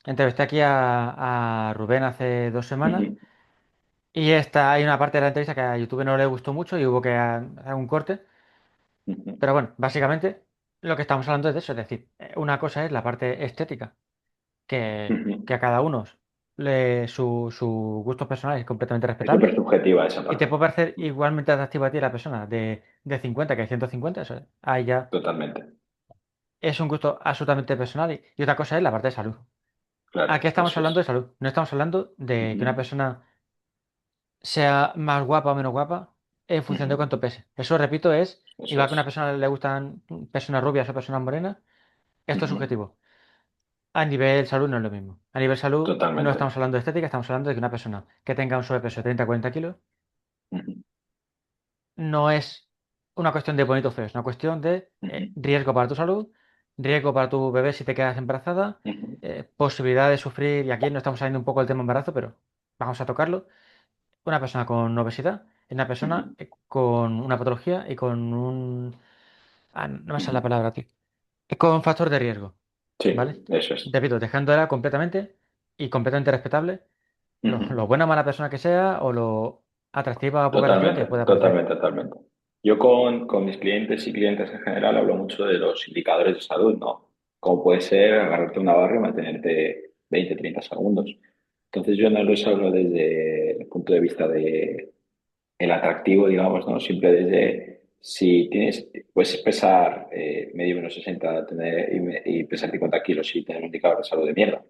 entrevisté aquí a Rubén hace 2 semanas Ujú, y hay una parte de la entrevista que a YouTube no le gustó mucho y hubo que hacer un corte. ujú, Pero bueno, básicamente lo que estamos hablando es de eso, es decir, una cosa es la parte estética, que ujú. a cada uno su gusto personal es completamente Es súper respetable subjetiva esa y te parte. puede parecer igualmente atractiva a ti la persona de 50 que de 150, eso ahí ya Totalmente. es un gusto absolutamente personal y otra cosa es la parte de salud. Claro, Aquí estamos eso hablando de es. salud, no estamos hablando de que una Ujú, persona sea más guapa o menos guapa en función de ujú. cuánto pese. Eso, repito, es Eso igual que a una es. persona le gustan personas rubias o personas morenas, esto es Ujú. subjetivo. A nivel salud no es lo mismo. A nivel salud no Totalmente. estamos hablando de estética, estamos hablando de que una persona que tenga un sobrepeso de 30 o 40 kilos Ujú, no es una cuestión de bonito o feo, es una cuestión de ujú, riesgo para tu salud, riesgo para tu bebé si te quedas embarazada, ujú, posibilidad de sufrir, y aquí no estamos saliendo un poco del tema embarazo, pero vamos a tocarlo. Una persona con obesidad es una persona ujú, con una patología y con un... no me sale la ujú. palabra, tío. Con un factor de riesgo, ¿vale? Sí, eso es. Repito, dejándola completamente y completamente respetable Ujú. lo buena o mala persona que sea o lo atractiva o poco atractiva que Totalmente, pueda parecer. totalmente, totalmente. Yo con mis clientes y clientes en general hablo mucho de los indicadores de salud, ¿no? Como puede ser agarrarte una barra y mantenerte 20, 30 segundos. Entonces yo no les hablo desde el punto de vista de el atractivo, digamos, ¿no? Siempre desde si tienes, puedes pesar medio menos 60 y pesar 50 kilos y tener un indicador de salud de mierda,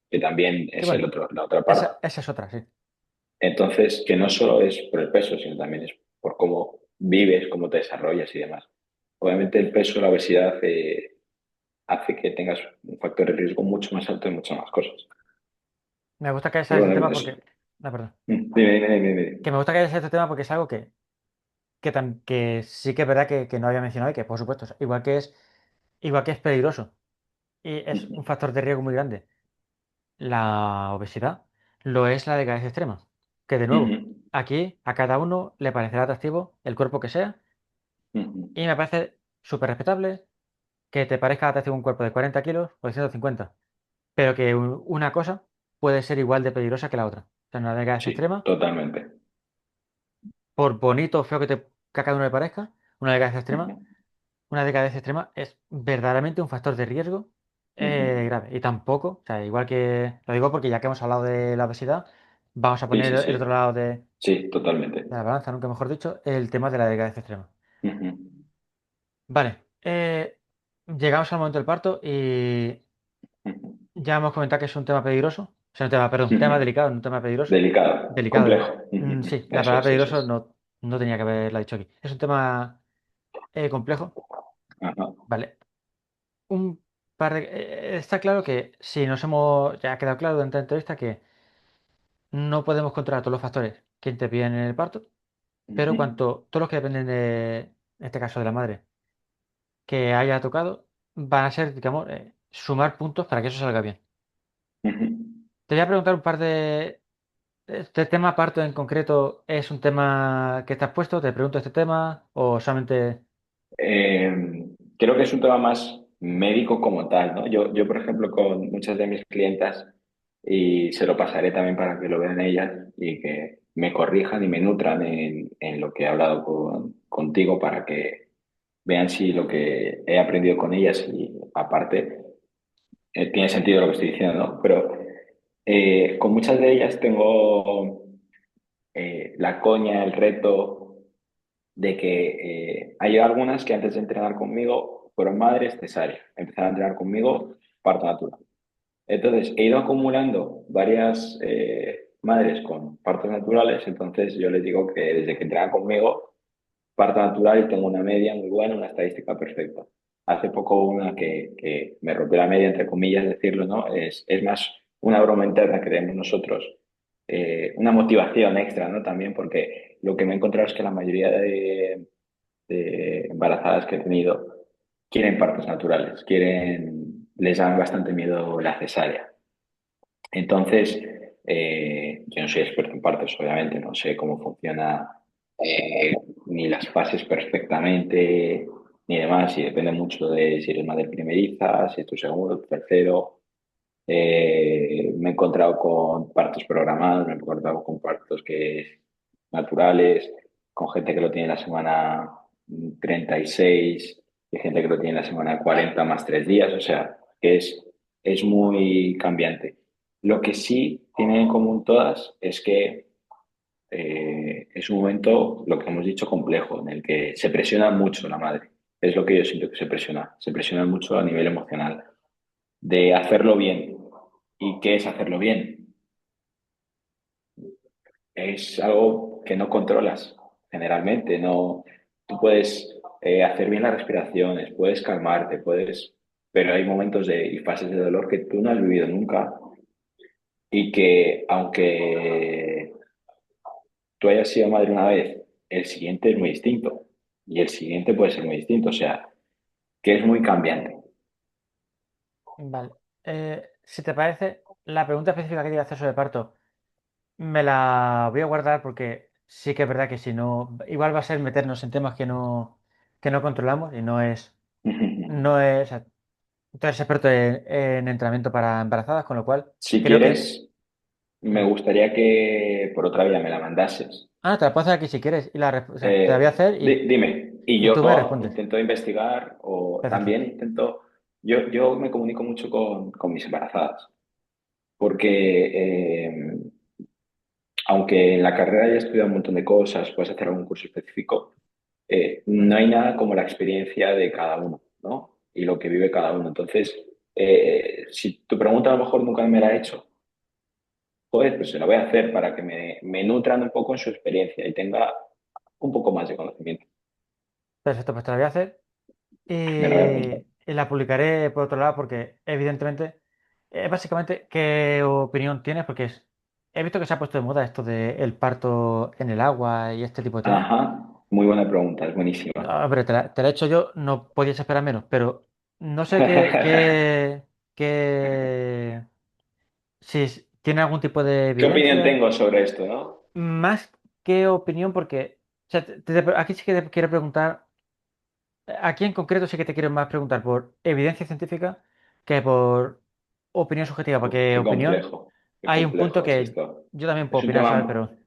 que también Sí, es bueno, la otra parte. esa es otra, sí. Entonces, que no solo es por el peso, sino también es por cómo vives, cómo te desarrollas y demás. Obviamente el peso, la obesidad, hace que tengas un factor de riesgo mucho más alto en muchas más cosas. Me gusta que haya Pero este bueno, tema porque... No, perdón. dime. Que me gusta que haya este tema porque es algo que sí que es verdad que no había mencionado y que por supuesto, igual que es peligroso y es un factor de riesgo muy grande. La obesidad lo es la delgadez extrema. Que de Ujú, nuevo, aquí a cada uno le parecerá atractivo el cuerpo que sea ujú, y me parece súper respetable que te parezca atractivo un cuerpo de 40 kilos o de 150, pero que una cosa puede ser igual de peligrosa que la otra. O sea, una delgadez sí, extrema, totalmente. por bonito o feo que a cada uno le parezca, una delgadez extrema, Ujú, una delgadez extrema es verdaderamente un factor de riesgo ujú. grave. Y tampoco, o sea, igual que, lo digo porque ya que hemos hablado de la obesidad, vamos a Sí, poner sí, el otro sí. lado Sí, totalmente. de la balanza, nunca mejor dicho, el tema de la delgadez extrema. Ujú, Vale, llegamos al momento del parto y ujú, ya hemos comentado que es un tema peligroso, o sea, un tema, perdón, tema ujú. delicado, no un tema peligroso, Delicado, delicado, complejo. sí, la Eso palabra es, eso peligroso es. no tenía que haberla dicho aquí. Es un tema complejo, Ajá. ¿vale? Un está claro que si ya ha quedado claro durante la entrevista que no podemos controlar todos los factores que intervienen en el parto, pero Ujú, todos los que dependen en este caso de la madre, que haya tocado, van a ser, digamos, sumar puntos para que eso salga bien. ujú. Te voy a preguntar un par de... ¿Este tema parto en concreto es un tema que te has puesto? ¿Te pregunto este tema o solamente... Creo que es un tema más médico como tal, ¿no? Por ejemplo, con muchas de mis clientas, y se lo pasaré también para que lo vean ellas y que me corrijan y me nutran en lo que he hablado contigo para que vean si lo que he aprendido con ellas y aparte tiene sentido lo que estoy diciendo, ¿no? Pero con muchas de ellas tengo la coña, el reto de que hay algunas que antes de entrenar conmigo fueron madres cesáreas, empezaron a entrenar conmigo parto natural. Entonces he ido acumulando varias madres con partos naturales, entonces yo les digo que desde que entrenan conmigo parto natural y tengo una media muy buena, una estadística perfecta. Hace poco una que me rompió la media, entre comillas, decirlo, ¿no? Es más una broma interna que tenemos nosotros, una motivación extra, ¿no? También porque lo que me he encontrado es que la mayoría de embarazadas que he tenido quieren partos naturales, les da bastante miedo la cesárea. Entonces, yo no soy experto en partos, obviamente, no sé cómo funciona eh, ni las fases perfectamente, ni demás, y depende mucho de si eres madre primeriza, si es tu segundo, tu tercero. Me he encontrado con partos programados, me he encontrado con partos naturales, con gente que lo tiene en la semana 36 y gente que lo tiene en la semana 40 más 3 días, o sea, que es muy cambiante. Lo que sí tienen en común todas es que es un momento, lo que hemos dicho, complejo, en el que se presiona mucho la madre. Es lo que yo siento que se presiona mucho a nivel emocional, de hacerlo bien. ¿Y qué es hacerlo bien? Es algo que no controlas generalmente, no. Tú puedes hacer bien las respiraciones, puedes calmarte, pero hay momentos y fases de dolor que tú no has vivido nunca y que aunque tú hayas sido madre una vez, el siguiente es muy distinto y el siguiente puede ser muy distinto, o sea, que es muy cambiante. Vale. Si te parece, la pregunta específica que te iba a hacer sobre parto, me la voy a guardar porque sí que es verdad que si no, igual va a ser meternos en temas que no controlamos y no es, o sea, tú eres experto en entrenamiento para embarazadas, con lo cual Si creo que, quieres, me dime. gustaría que por otra vía me la mandases. Ah, te la puedo hacer aquí si quieres y o sea, te la voy a hacer Dime, y y tú me yo respondes. intento investigar o Perfecto. también yo me comunico mucho con mis embarazadas, porque aunque en la carrera haya estudiado un montón de cosas, puedes hacer algún curso específico, no hay nada como la experiencia de cada uno, ¿no? Y lo que vive cada uno. Entonces, si tu pregunta a lo mejor nunca me la ha hecho, pues se la voy a hacer para que me nutran un poco en su experiencia y tenga un poco más de conocimiento. Perfecto, pues te la voy a hacer. Me lo voy a apuntar. Y la publicaré por otro lado porque evidentemente, básicamente, ¿qué opinión tienes? Porque he visto que se ha puesto de moda esto del parto en el agua y este tipo de temas. Ajá, muy buena pregunta, es buenísima. No, hombre, te la he hecho yo, no podías esperar menos, pero no sé si tiene algún tipo de ¿Qué opinión evidencia, tengo sobre esto, no? más que opinión, porque o sea, aquí sí que te quiero preguntar. Aquí en concreto sí que te quiero más preguntar por evidencia científica que por opinión subjetiva, porque opinión Qué hay un punto complejo es que esto. yo también puedo Es un opinar, ¿sabes? tema, Pero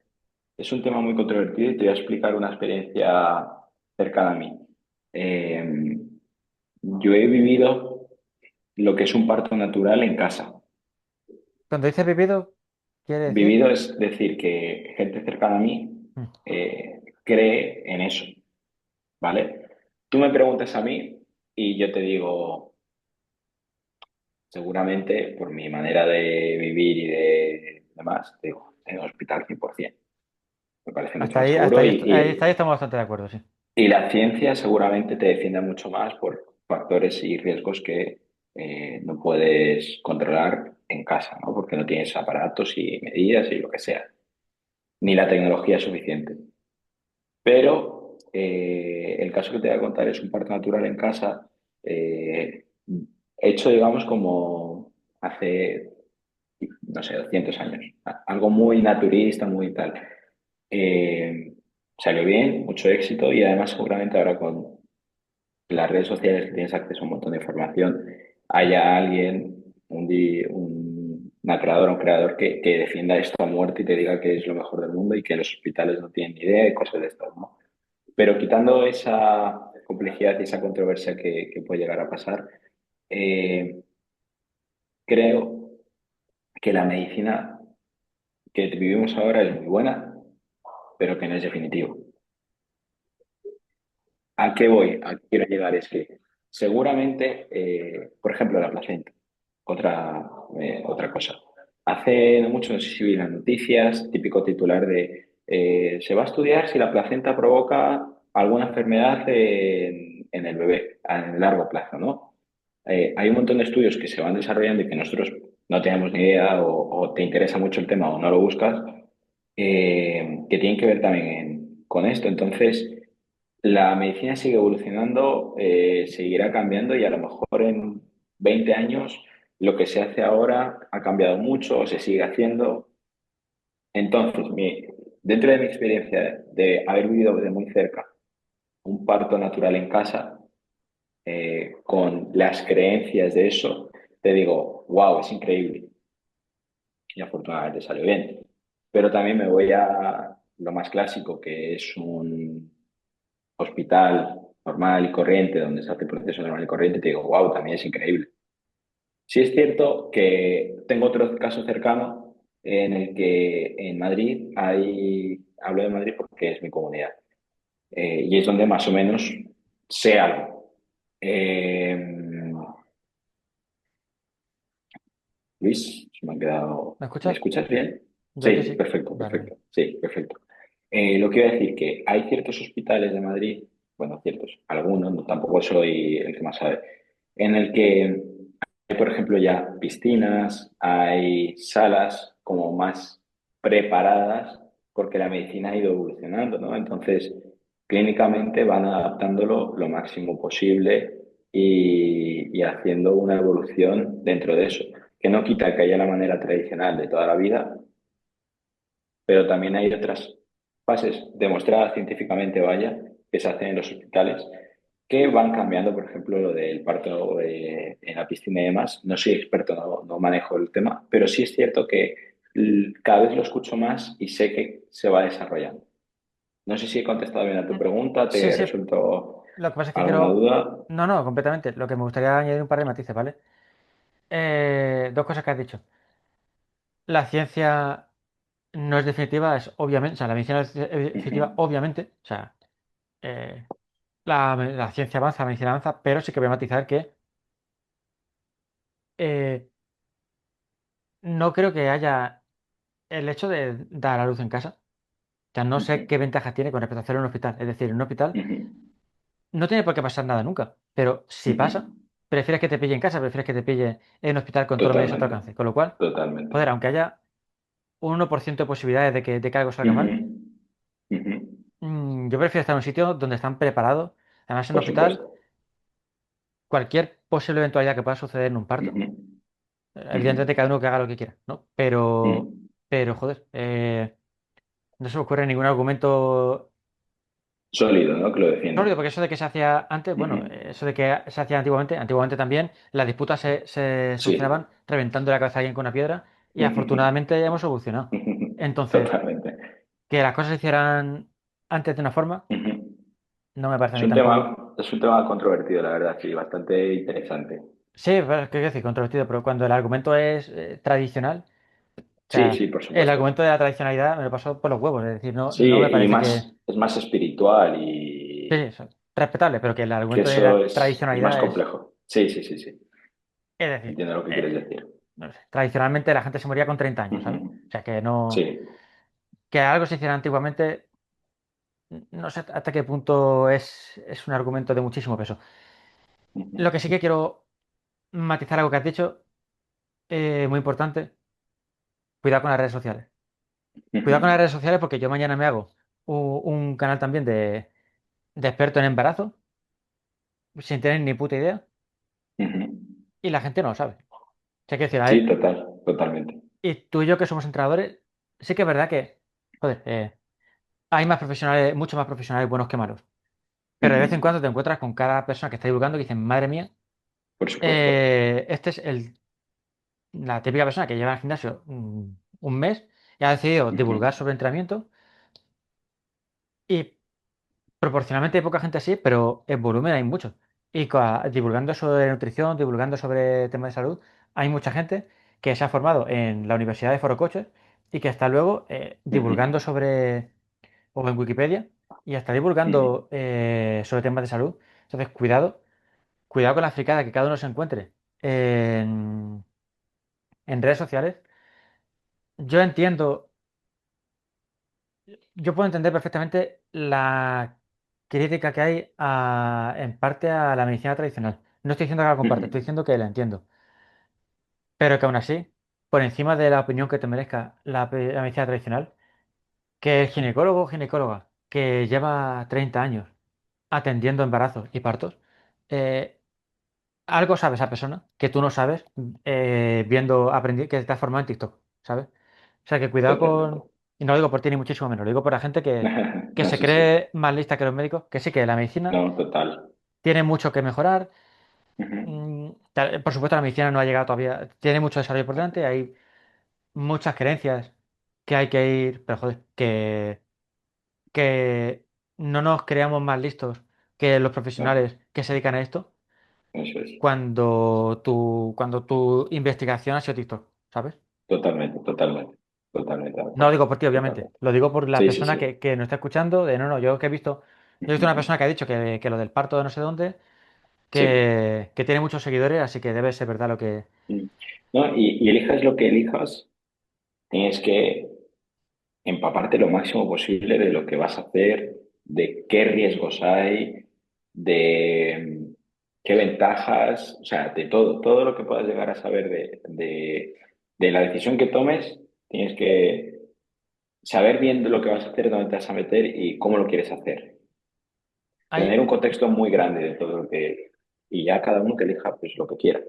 es un tema muy controvertido y te voy a explicar una experiencia cercana a mí. Eh, yo he vivido lo que es un parto natural en casa. cuando dices vivido, quiere decir... Vivido es decir que gente cercana a mí Mm. cree en eso, ¿vale? Tú me preguntas a mí y yo te digo, seguramente por mi manera de vivir y de demás, te digo, en el hospital 100%. Me parece mucho más Hasta seguro ahí, hasta ahí estamos bastante de acuerdo, sí. y la ciencia seguramente te defienda mucho más por factores y riesgos que no puedes controlar en casa, ¿no? Porque no tienes aparatos y medidas y lo que sea, ni la tecnología suficiente. Pero el caso que te voy a contar es un parto natural en casa, eh, hecho, digamos, como hace, no sé, 200 años. Algo muy naturista, muy tal. Eh, Salió bien, mucho éxito y además seguramente ahora con las redes sociales que tienes acceso a un montón de información, haya alguien, una creadora, un creador que defienda esto a muerte y te diga que es lo mejor del mundo y que los hospitales no tienen ni idea y cosas de estas, ¿no? Pero quitando esa complejidad y esa controversia que puede llegar a pasar, eh, creo que la medicina que vivimos ahora es muy buena, pero que no es definitivo. ¿A qué voy? ¿A qué quiero llegar? Es que seguramente, por ejemplo, la placenta, otra cosa. Hace no mucho, no sé si vi las noticias, típico titular de se va a estudiar si la placenta provoca alguna enfermedad en el bebé a largo plazo, ¿no? Hay un montón de estudios que se van desarrollando y que nosotros no tenemos ni idea o te interesa mucho el tema o no lo buscas, que tienen que ver también con esto. Entonces, la medicina sigue evolucionando, seguirá cambiando y a lo mejor en 20 años lo que se hace ahora ha cambiado mucho o se sigue haciendo. Entonces, dentro de mi experiencia de haber vivido de muy cerca un parto natural en casa, con las creencias de eso, te digo, wow, es increíble. Y afortunadamente salió bien. Pero también me voy a lo más clásico, que es un hospital normal y corriente, donde se hace el proceso normal y corriente, y te digo, wow, también es increíble. Sí es cierto que tengo otro caso cercano en el que en Madrid hablo de Madrid porque es mi comunidad, y es donde más o menos sé algo. Eh, Luis, se me han quedado. ¿Me ¿Me escuchas? escuchas bien? Yo a ti Sí, sí. perfecto, Vale, vale. perfecto. Sí, perfecto. Lo que iba a decir que hay ciertos hospitales de Madrid, bueno, ciertos, algunos, no, tampoco soy el que más sabe, en el que hay, por ejemplo, ya piscinas, hay salas como más preparadas porque la medicina ha ido evolucionando, ¿no? Entonces, clínicamente van adaptándolo lo máximo posible y haciendo una evolución dentro de eso, que no quita que haya la manera tradicional de toda la vida, pero también hay otras fases demostradas científicamente, vaya, que se hacen en los hospitales, que van cambiando, por ejemplo, lo del parto en la piscina y demás. No soy experto, no manejo el tema, pero sí es cierto que cada vez lo escucho más y sé que se va desarrollando. No sé si he contestado bien a tu Mm, pregunta, Sí, te he sí. resuelto Lo que pasa es que alguna quiero... duda. No, no, completamente. Lo que me gustaría añadir un par de matices, ¿vale? Dos cosas que has dicho. La ciencia no es definitiva, es obviamente, o sea, la medicina no es definitiva, Ujú, obviamente, o sea, eh, la ciencia avanza, la medicina avanza, pero sí que voy a matizar que eh, no creo que haya el hecho de dar a luz en casa. O sea, no sé qué ujú, ventajas tiene con respecto a hacerlo en un hospital. Es decir, en un hospital ujú, no tiene por qué pasar nada nunca, pero si ujú. pasa, prefieres que te pille en casa, prefieres que te pille en un hospital con todos los medios a tu Totalmente, alcance. Con lo cual, totalmente. joder, aunque haya un 1% de posibilidades de que algo salga Ujú, mal, ujú. yo prefiero estar en un sitio donde están preparados. Además, en un Por hospital, supuesto. cualquier posible eventualidad que pueda suceder en un parto, Ujú, ujú, evidentemente cada uno que haga lo que quiera, ¿no? ujú. Pero joder, no se me ocurre ningún argumento Sólido, ¿no? Que lo sólido, defienda. porque eso de que se hacía antes, Ujú. bueno, eso de que se hacía antiguamente también, las disputas se Sí. solucionaban reventando la cabeza a alguien con una piedra y Ujú, afortunadamente ya hemos evolucionado. Entonces, totalmente. que las cosas se hicieran antes de una forma, Ujú. no me parece a mí tampoco. Es un tema controvertido, la verdad, sí, bastante interesante. Sí, pero, ¿qué quiero decir? Controvertido, pero cuando el argumento es tradicional, o Sí, sea, sí, por el supuesto. argumento de la tradicionalidad me lo pasó por los huevos, es decir, no, Sí, no me y parece más, que... es más espiritual Sí, sí, y respetable, pero que el que argumento de eso la es más tradicionalidad complejo. Sí, sí, sí, sí. es decir, Entiendo lo que quieres decir. no sé, tradicionalmente la gente se moría con 30 años, ¿sabes? Ujú. O sea, que Sí. no... Que algo se hiciera antiguamente, no sé hasta qué punto es un argumento de muchísimo peso. Lo que sí Ujú. que quiero matizar algo que has dicho, muy importante, cuidado con las redes sociales. Ujú. Cuidado con las redes sociales porque yo mañana me hago un canal también de experto en embarazo, sin tener ni puta idea, Ujú. y la gente no lo sabe. O sea, quiero decir, a Sí, ver, totalmente. y tú y yo que somos entrenadores, sí que es verdad que, joder, hay más profesionales, mucho más profesionales buenos que malos. Pero de Ujú. vez en cuando te encuentras con cada persona que está divulgando y dicen, madre mía, Por supuesto. este es la típica persona que lleva al gimnasio un mes y ha decidido Ujú. divulgar sobre entrenamiento y proporcionalmente hay poca gente así, pero en volumen hay mucho. Y divulgando sobre nutrición, divulgando sobre temas de salud, hay mucha gente que se ha formado en la Universidad de Forocoches y que está luego Ujú. divulgando sobre, o en Wikipedia, y está Ujú. divulgando sobre temas de salud. Entonces, cuidado con la fricada que cada uno se encuentre en, en redes sociales. Yo entiendo, yo puedo entender perfectamente la crítica que hay en parte a la medicina tradicional. No estoy diciendo que la comparte, estoy Ujú. diciendo que la entiendo. Pero que aún así, por encima de la opinión que te merezca la medicina tradicional, que el Sí, ginecólogo o ginecóloga que lleva 30 años atendiendo embarazos y partos, eh, algo sabe esa persona que tú no sabes viendo, aprendiendo, que te has formado en TikTok, ¿sabes? O sea, que cuidado con... totalmente. Y no lo digo por ti ni muchísimo menos, lo digo por la gente que No, se sí, sí. cree más lista que los médicos, que sí, que la medicina No, total. tiene mucho que mejorar. Ujú. Por supuesto, la medicina no ha llegado todavía, tiene mucho desarrollo por delante, hay muchas creencias que hay que ir, pero joder, que no nos creamos más listos que los No, profesionales que se dedican a esto eso es. cuando tu investigación ha sido TikTok, ¿sabes? Totalmente, totalmente. Totalmente de No lo acuerdo. digo por ti, obviamente, Totalmente. lo digo por la Sí, sí, persona sí. que nos está escuchando, de no, no, yo que he visto una Ujú. persona que ha dicho que lo del parto de no sé dónde, Sí. que tiene muchos seguidores, así que debe ser verdad lo que... Mm. No, y elijas lo que elijas, tienes que empaparte lo máximo posible de lo que vas a hacer, de qué riesgos hay, de qué ventajas, o sea, de todo, todo lo que puedas llegar a saber de la decisión que tomes, tienes que saber bien de lo que vas a hacer, dónde te vas a meter y cómo lo quieres hacer. Tener Hay, un contexto muy grande de todo lo que... Y ya cada uno que elija pues lo que quiera.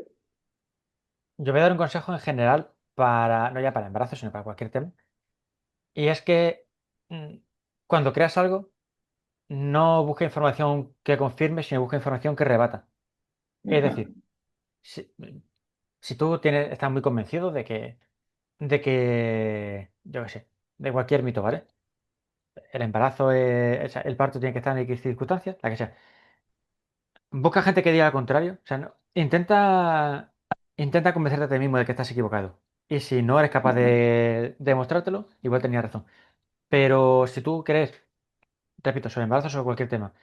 yo voy a dar un consejo en general para, no ya para embarazo, sino para cualquier tema, y es que mm, cuando creas algo, no busca información que confirme, sino busca información que rebata. Es Ajá, decir, si, si tú estás muy convencido de que, yo qué sé, de cualquier mito, ¿vale? El embarazo, o sea, el parto tiene que estar en X circunstancias, la que sea. Busca gente que diga lo contrario. O sea, intenta convencerte a ti mismo de que estás equivocado. Y si no eres capaz ajá, de demostrártelo, igual tenías razón. Pero si tú crees, repito, sobre embarazo o sobre cualquier tema,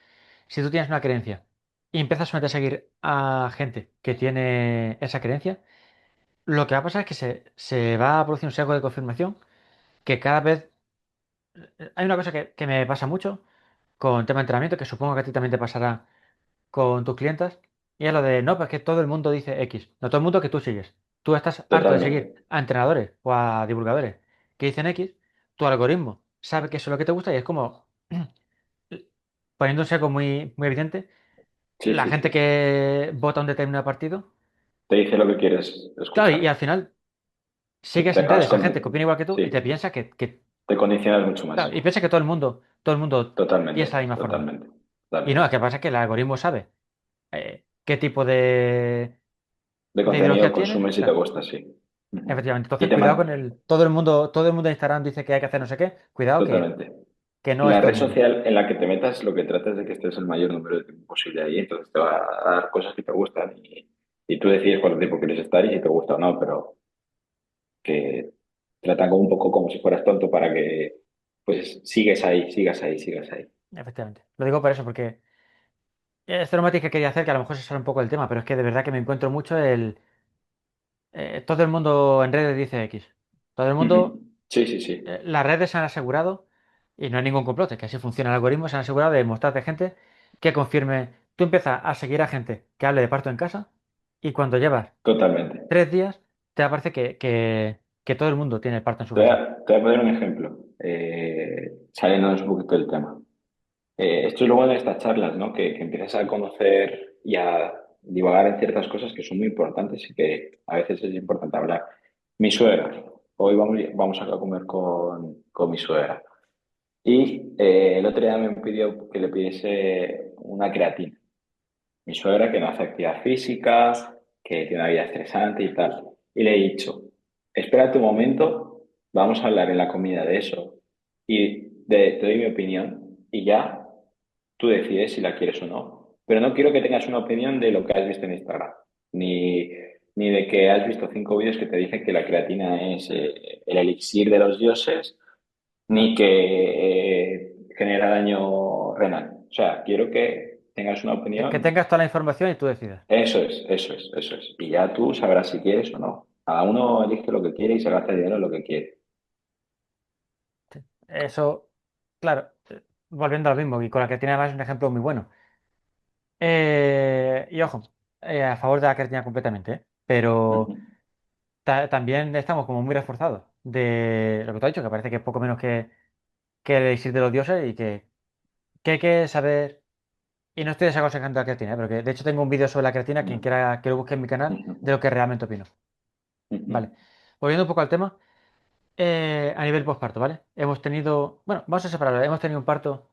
si tú tienes una creencia y empiezas solamente a seguir a gente que tiene esa creencia, lo que va a pasar es que se va a producir un sesgo de confirmación que cada vez... Hay una cosa que me pasa mucho con tema de entrenamiento, que supongo que a ti también te pasará con tus clientas, y es lo de, no, pues que todo el mundo dice X, no todo el mundo que tú sigues. Tú estás harto de totalmente. seguir a entrenadores o a divulgadores que dicen X, tu algoritmo sabe que eso es lo que te gusta y es como, poniendo un seco muy, muy evidente, Sí, la sí, gente sí, sí. que vota un determinado partido, Te dice lo que quieres claro, y escuchar. al final sigues Te en redes acabas a gente que opina igual que tú y te sí, piensa te condicionas mucho más. claro, y piensa que todo el mundo piensa de Totalmente, la misma forma. totalmente, Y no, lo totalmente. que pasa es que el algoritmo sabe qué tipo De de contenido ideología tienes. consumes si te Claro, gusta, sí. Ujú. efectivamente. Y Entonces, te cuidado con man- todo el mundo en Instagram dice que hay que hacer no sé qué. Cuidado que, Totalmente. que no es La todo red el mundo. social en la que te metas, lo que tratas es de que estés el mayor número de tiempo posible ahí, entonces te va a dar cosas que te gustan y tú decides cuánto tiempo quieres estar y si te gusta o no, pero que tratan como un poco como si fueras tonto para que pues sigues ahí, sigas ahí, sigas ahí. Efectivamente. Lo digo por eso, porque esto no que quería hacer, que a lo mejor se sale un poco del tema, pero es que de verdad que me encuentro mucho todo el mundo en redes dice X. Todo el Ujú. mundo, Sí, sí, sí, las redes se han asegurado, y no hay ningún complot, es que así funciona el algoritmo, se han asegurado de mostrarte gente que confirme. Tú empiezas a seguir a gente que hable de parto en casa, y cuando llevas totalmente. 3 días, te aparece que todo el mundo tiene el parto en su casa. Te voy a poner un ejemplo, saliéndonos un poquito del tema. Esto es lo bueno de estas charlas, ¿no? Que empiezas a conocer y a divagar en ciertas cosas que son muy importantes y que a veces es importante hablar. Mi suegra, hoy vamos a comer con mi suegra. Y el otro día me pidió que le pidiese una creatina. Mi suegra que no hace actividad física, que tiene una vida estresante y tal. Y le he dicho, espérate un momento, vamos a hablar en la comida de eso y te doy mi opinión y ya tú decides si la quieres o no. Pero no quiero que tengas una opinión de lo que has visto en Instagram, ni, ni de que has visto 5 vídeos que te dicen que la creatina es el elixir de los dioses, ni que genera daño renal. O sea, quiero que tengas una Que opinión. tengas toda la información y tú decidas. Eso es, eso es, eso es. Y ya tú sabrás si quieres o no. Cada uno elige lo que quiere y se gasta el dinero en lo que quiere. Eso, claro. volviendo a lo mismo, y con la creatina además es un ejemplo muy bueno. Y ojo, a favor de la creatina completamente, ¿eh? Pero Ujú, también estamos como muy reforzados de lo que te he dicho, que parece que es poco menos que el elixir de los dioses y que hay que saber. Y no estoy desaconsejando la creatina, pero que de hecho tengo un vídeo sobre la creatina, quien ujú, quiera que lo busque en mi canal, de ujú, lo que realmente opino. ujú, Vale. Volviendo un poco al tema, a nivel postparto, ¿vale? Hemos tenido, bueno, vamos a separarlo, hemos tenido un parto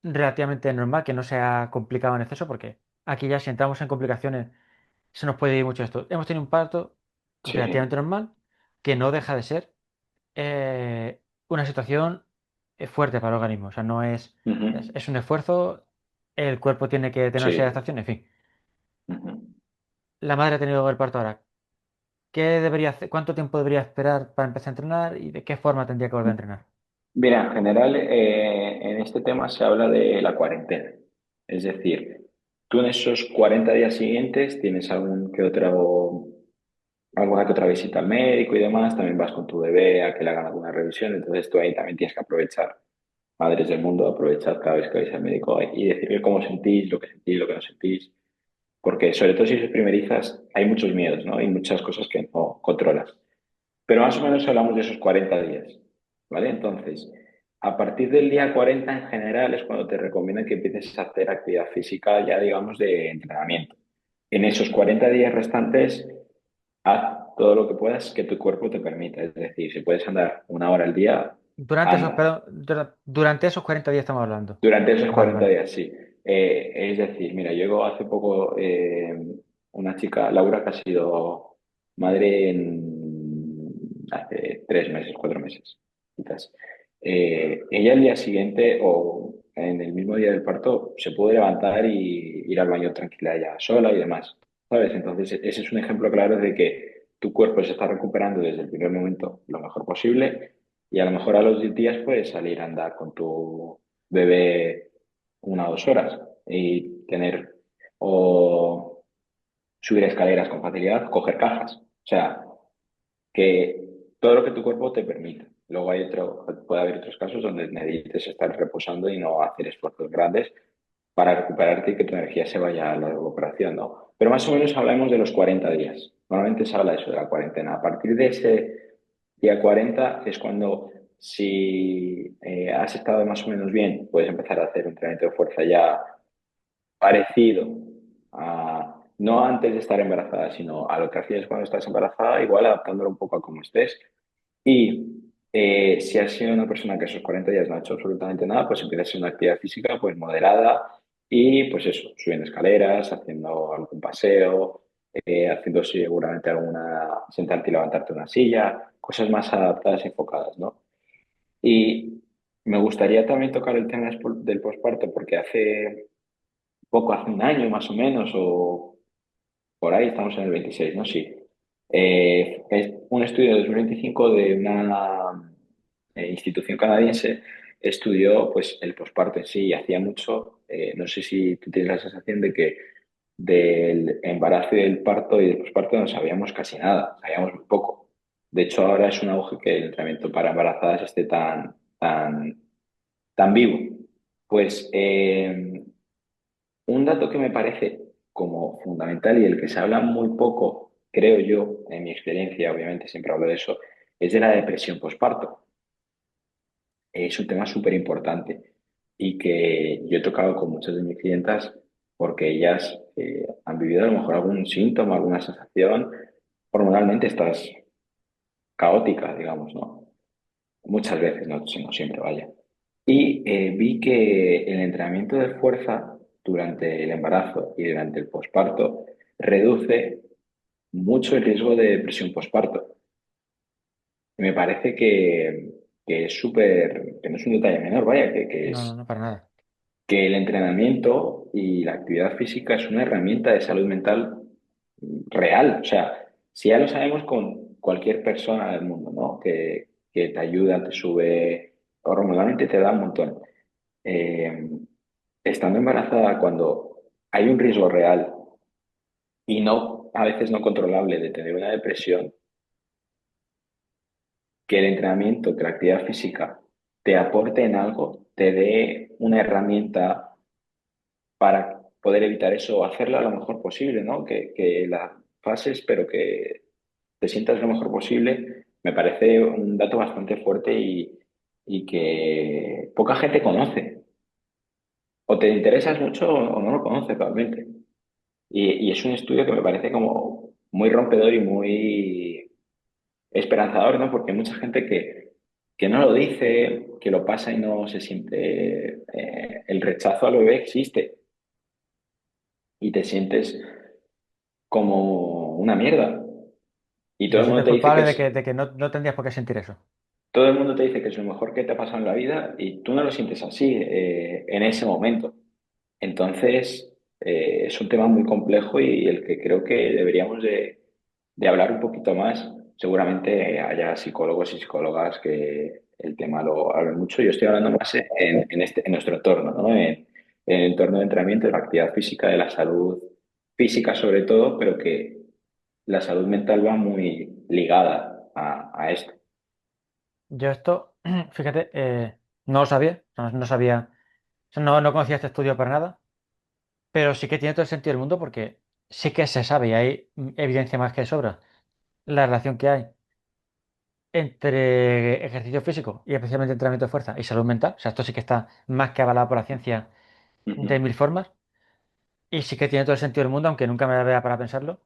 relativamente normal, que no se ha complicado en exceso, porque aquí ya si entramos en complicaciones se nos puede ir mucho esto. Hemos tenido un parto sí, relativamente normal, que no deja de ser una situación fuerte para el organismo. O sea, no es, ujú, es un esfuerzo, el cuerpo tiene que tener una serie de sí, adaptaciones, en fin. ujú. La madre ha tenido el parto ahora. ¿Qué debería hacer? ¿Cuánto tiempo debería esperar para empezar a entrenar y de qué forma tendría que volver a entrenar? Mira, en general, en este tema se habla de la cuarentena. Es decir, tú en esos 40 días siguientes tienes alguna que otra visita al médico y demás, también vas con tu bebé a que le hagan alguna revisión, entonces tú ahí también tienes que aprovechar, madres del mundo, aprovechar cada vez que vais al médico y decirle cómo sentís, lo que no sentís, porque sobre todo si sos primerizas hay muchos miedos, ¿no? Hay muchas cosas que no controlas. Pero más o menos hablamos de esos 40 días, ¿vale? Entonces, a partir del día 40 en general es cuando te recomiendan que empieces a hacer actividad física ya, digamos, de entrenamiento. En esos 40 días restantes, haz todo lo que puedas que tu cuerpo te permita. Es decir, si puedes andar 1 hora al día, Durante esos, anda. perdón, durante esos 40 días estamos hablando. Durante esos Vale, 40 vale. días, sí. Es decir, mira, llegó hace poco una chica, Laura, que ha sido madre hace 3 meses, 4 meses, quizás. Ella al día siguiente o en el mismo día del parto se pudo levantar y ir al baño tranquila ella sola y demás, ¿sabes? Entonces, ese es un ejemplo claro de que tu cuerpo se está recuperando desde el primer momento lo mejor posible y a lo mejor a los 10 días puedes salir a andar con tu bebé 1 o 2 horas y tener o subir escaleras con facilidad, coger cajas. O sea, que todo lo que tu cuerpo te permita. Luego puede haber otros casos donde necesites estar reposando y no hacer esfuerzos grandes para recuperarte y que tu energía se vaya a la recuperación, ¿no? Pero más o menos hablamos de los 40 días. Normalmente se habla de eso, de la cuarentena. A partir de ese día 40 es cuando, si has estado más o menos bien, puedes empezar a hacer un entrenamiento de fuerza ya parecido a, no antes de estar embarazada, sino a lo que hacías cuando estás embarazada, igual adaptándolo un poco a cómo estés. Y si has sido una persona que esos 40 días no ha hecho absolutamente nada, pues empiezas a hacer una actividad física pues moderada y pues eso, subiendo escaleras, haciendo algún paseo, haciendo seguramente sentarte y levantarte una silla, cosas más adaptadas y enfocadas, ¿no? Y me gustaría también tocar el tema del posparto porque hace 1 año más o menos, o por ahí estamos en el 26, ¿no? Sí. Es un estudio de 2025 de una institución canadiense, estudió pues el posparto en sí y hacía mucho, no sé si tú tienes la sensación de que del embarazo y del parto y del posparto no sabíamos casi nada, sabíamos muy poco. De hecho, ahora es un auge que el entrenamiento para embarazadas esté tan vivo. Pues un dato que me parece como fundamental y del que se habla muy poco, creo yo, en mi experiencia, obviamente siempre hablo de eso, es de la depresión postparto. Es un tema súper importante y que yo he tocado con muchas de mis clientas porque ellas han vivido a lo mejor algún síntoma, alguna sensación. Hormonalmente estás caótica, digamos, ¿no? Muchas veces, no, no siempre, vaya. Y vi que el entrenamiento de fuerza durante el embarazo y durante el posparto reduce mucho el riesgo de depresión posparto. Y me parece que es súper, que no es un detalle menor, vaya, No, no, no, para nada. que el entrenamiento y la actividad física es una herramienta de salud mental real. O sea, si ya lo sabemos con cualquier persona del mundo, ¿no? Que te ayuda, te sube, hormonalmente te da un montón. Eh, Estando embarazada, cuando hay un riesgo real y no, a veces no controlable de tener una depresión, que el entrenamiento, que la actividad física te aporte en algo, te dé una herramienta para poder evitar eso o hacerla lo mejor posible, ¿no? Que la pases, pero que te sientas lo mejor posible, me parece un dato bastante fuerte y que poca gente conoce. O te interesas mucho o no lo conoces realmente. Y es un estudio que me parece como muy rompedor y muy esperanzador, ¿no? Porque hay mucha gente que no lo dice, que lo pasa y no se siente... el rechazo al bebé existe y te sientes como una mierda. Y Y todo te el mundo sientes te dice que culpable es, de que no tendrías por qué sentir eso. todo el mundo te dice que es lo mejor que te ha pasado en la vida y tú no lo sientes así en ese momento. Entonces, es un tema muy complejo y el que creo que deberíamos de hablar un poquito más. Seguramente haya psicólogos y psicólogas que el tema lo hablen mucho. Yo estoy hablando más en nuestro entorno, ¿no? En el entorno de entrenamiento, de la actividad física, de la salud física sobre todo, pero que la salud mental va muy ligada a esto. Yo esto, fíjate, no lo sabía, no sabía, o sea, no conocía este estudio para nada, pero sí que tiene todo el sentido del mundo porque sí que se sabe y hay evidencia más que de sobra la relación que hay entre ejercicio físico y especialmente entrenamiento de fuerza y salud mental. O sea, esto sí que está más que avalado por la ciencia de Ujú. mil formas y sí que tiene todo el sentido del mundo, aunque nunca me vea para pensarlo,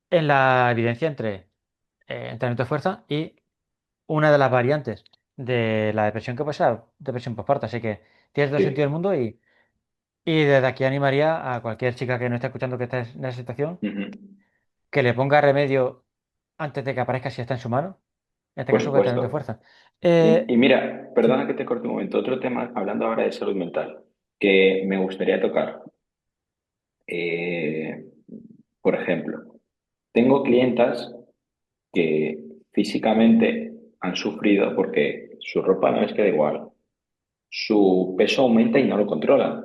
en la evidencia entre entrenamiento de fuerza y una de las variantes de la depresión que puede ser la depresión postparto. Así que tiene todo el sentido Sí. del mundo y desde aquí animaría a cualquier chica que no esté escuchando que esté en esa situación Ujú. que le ponga remedio antes de que aparezca si está en su mano. En este Por caso, entrenamiento de supuesto. fuerza. Y mira, Sí. perdona que te corte un momento, otro tema, hablando ahora de salud mental, que me gustaría tocar. Eh, por ejemplo, tengo clientas que físicamente han sufrido porque su ropa no les queda igual, su peso aumenta y no lo controlan,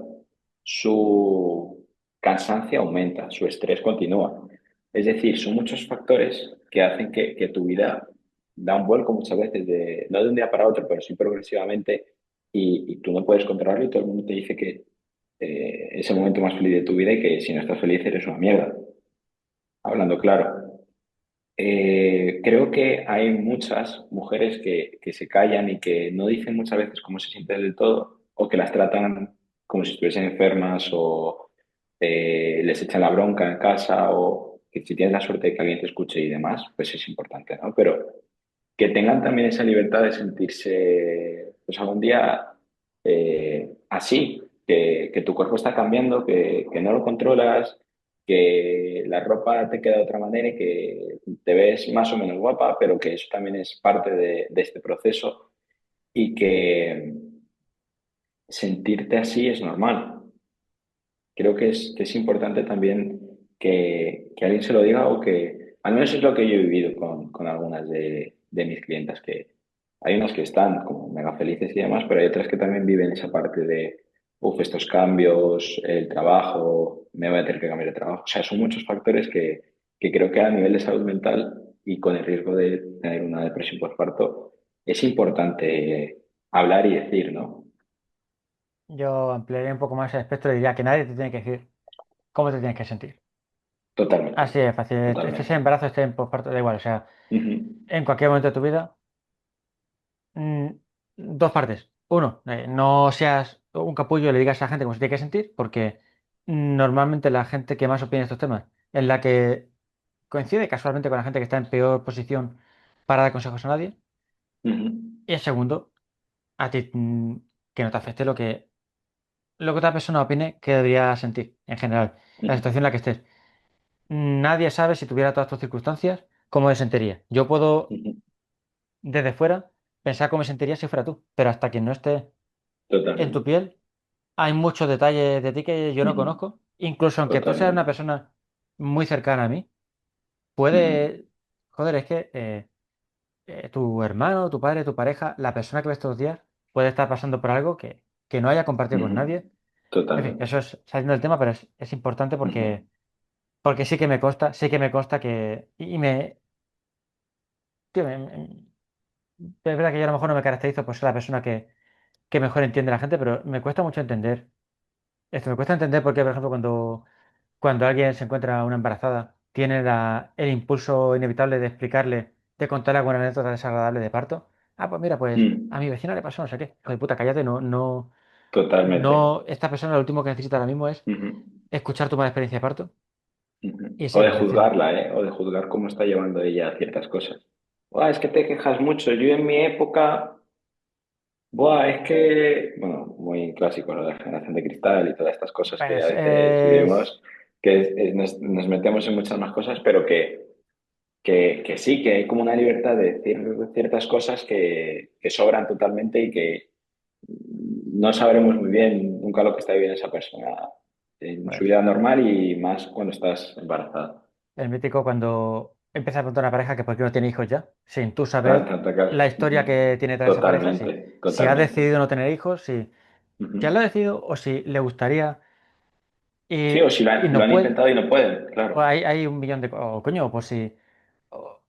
su cansancio aumenta, su estrés continúa. Es decir, son muchos factores que hacen que tu vida da un vuelco muchas veces, no de un día para otro, pero sí progresivamente, y tú no puedes controlarlo y todo el mundo te dice que es el momento más feliz de tu vida y que si no estás feliz eres una mierda, hablando claro. Creo que hay muchas mujeres que se callan y que no dicen muchas veces cómo se sienten del todo o que las tratan como si estuviesen enfermas o les echan la bronca en casa o que si tienes la suerte de que alguien te escuche y demás, pues es importante, ¿no? Pero que tengan también esa libertad de sentirse, pues algún día así, que tu cuerpo está cambiando, que no lo controlas, que la ropa te queda de otra manera y que te ves más o menos guapa, pero que eso también es parte de este proceso y que sentirte así es normal. Creo que es importante también que alguien se lo diga o que, al menos es lo que yo he vivido con algunas de mis clientas, que hay unas que están como mega felices y demás, pero hay otras que también viven esa parte de, uff, estos cambios, el trabajo, me voy a tener que cambiar de trabajo. O sea, son muchos factores que creo que a nivel de salud mental y con el riesgo de tener una depresión postparto, es importante hablar y decir, ¿no? Yo ampliaría un poco más el espectro y diría que nadie te tiene que decir cómo te tienes que sentir. Totalmente, Así es fácil. Estés en totalmente. embarazo, estés en posparto, da igual. O sea, Ujú, en cualquier momento de tu vida, mm, dos partes. Uno, no seas un capullo y le digas a la gente cómo se tiene que sentir, porque normalmente la gente que más opina de estos temas es la que coincide casualmente con la gente que está en peor posición para dar consejos a nadie. ujú. Y el segundo, a ti, que no te afecte lo que otra persona opine que debería sentir en general, la Ujú, situación en la que estés. Nadie sabe si tuviera todas tus circunstancias cómo me sentiría. Yo puedo, ujú. desde fuera, pensar cómo me sentiría si fuera tú, pero hasta que no esté en tu Totalmente. piel, hay muchos detalles de ti que yo no Ujú. conozco. Incluso aunque tú seas una Totalmente. persona muy cercana a mí, Ujú, puede, joder, es que tu hermano, tu padre, tu pareja, la persona que ves todos los días, puede estar pasando por algo que no haya compartido con ujú. nadie. En fin, Totalmente. eso es saliendo del tema, pero es importante Ujú, porque sí que me consta que, y me, tío, Es verdad que yo a lo mejor no me caracterizo por ser la persona que mejor entiende a la gente, pero me cuesta mucho entender. Esto me cuesta entender porque, por ejemplo, cuando alguien se encuentra una embarazada, tiene el impulso inevitable de explicarle, de contarle alguna anécdota desagradable de parto. Ah, pues mira, pues a Mm, mi vecina le pasó no sé qué. Hijo de puta, cállate, totalmente. esta persona lo último que necesita ahora mismo es Ujú, escuchar tu mala experiencia de parto ujú. y O sí, de pues decirle. juzgarla, ¿eh? O de juzgar cómo está llevando ella ciertas cosas. Buah, es que te quejas mucho. Yo en mi época, buah, es que, bueno, muy clásico, lo de la generación de cristal y todas estas cosas que a Pues veces vivimos, que nos metemos en muchas más cosas, pero que sí, que hay como una libertad de decir ciertas cosas que sobran totalmente y que no sabremos muy bien nunca lo que está viviendo esa persona en su pues, vida normal y más cuando estás embarazada. el mítico cuando empieza a preguntar a una pareja que por qué no tiene hijos ya, sin tú Tan, saber tan, tan, tan. la historia que tiene detrás de esa pareja, Totalmente, si ha totalmente. decidido no tener hijos, si ya lo ha Ujú. decidido o si le gustaría Sí, o si y lo no han puede, intentado y no pueden, o claro. hay un millón de... O coño, pues si... O,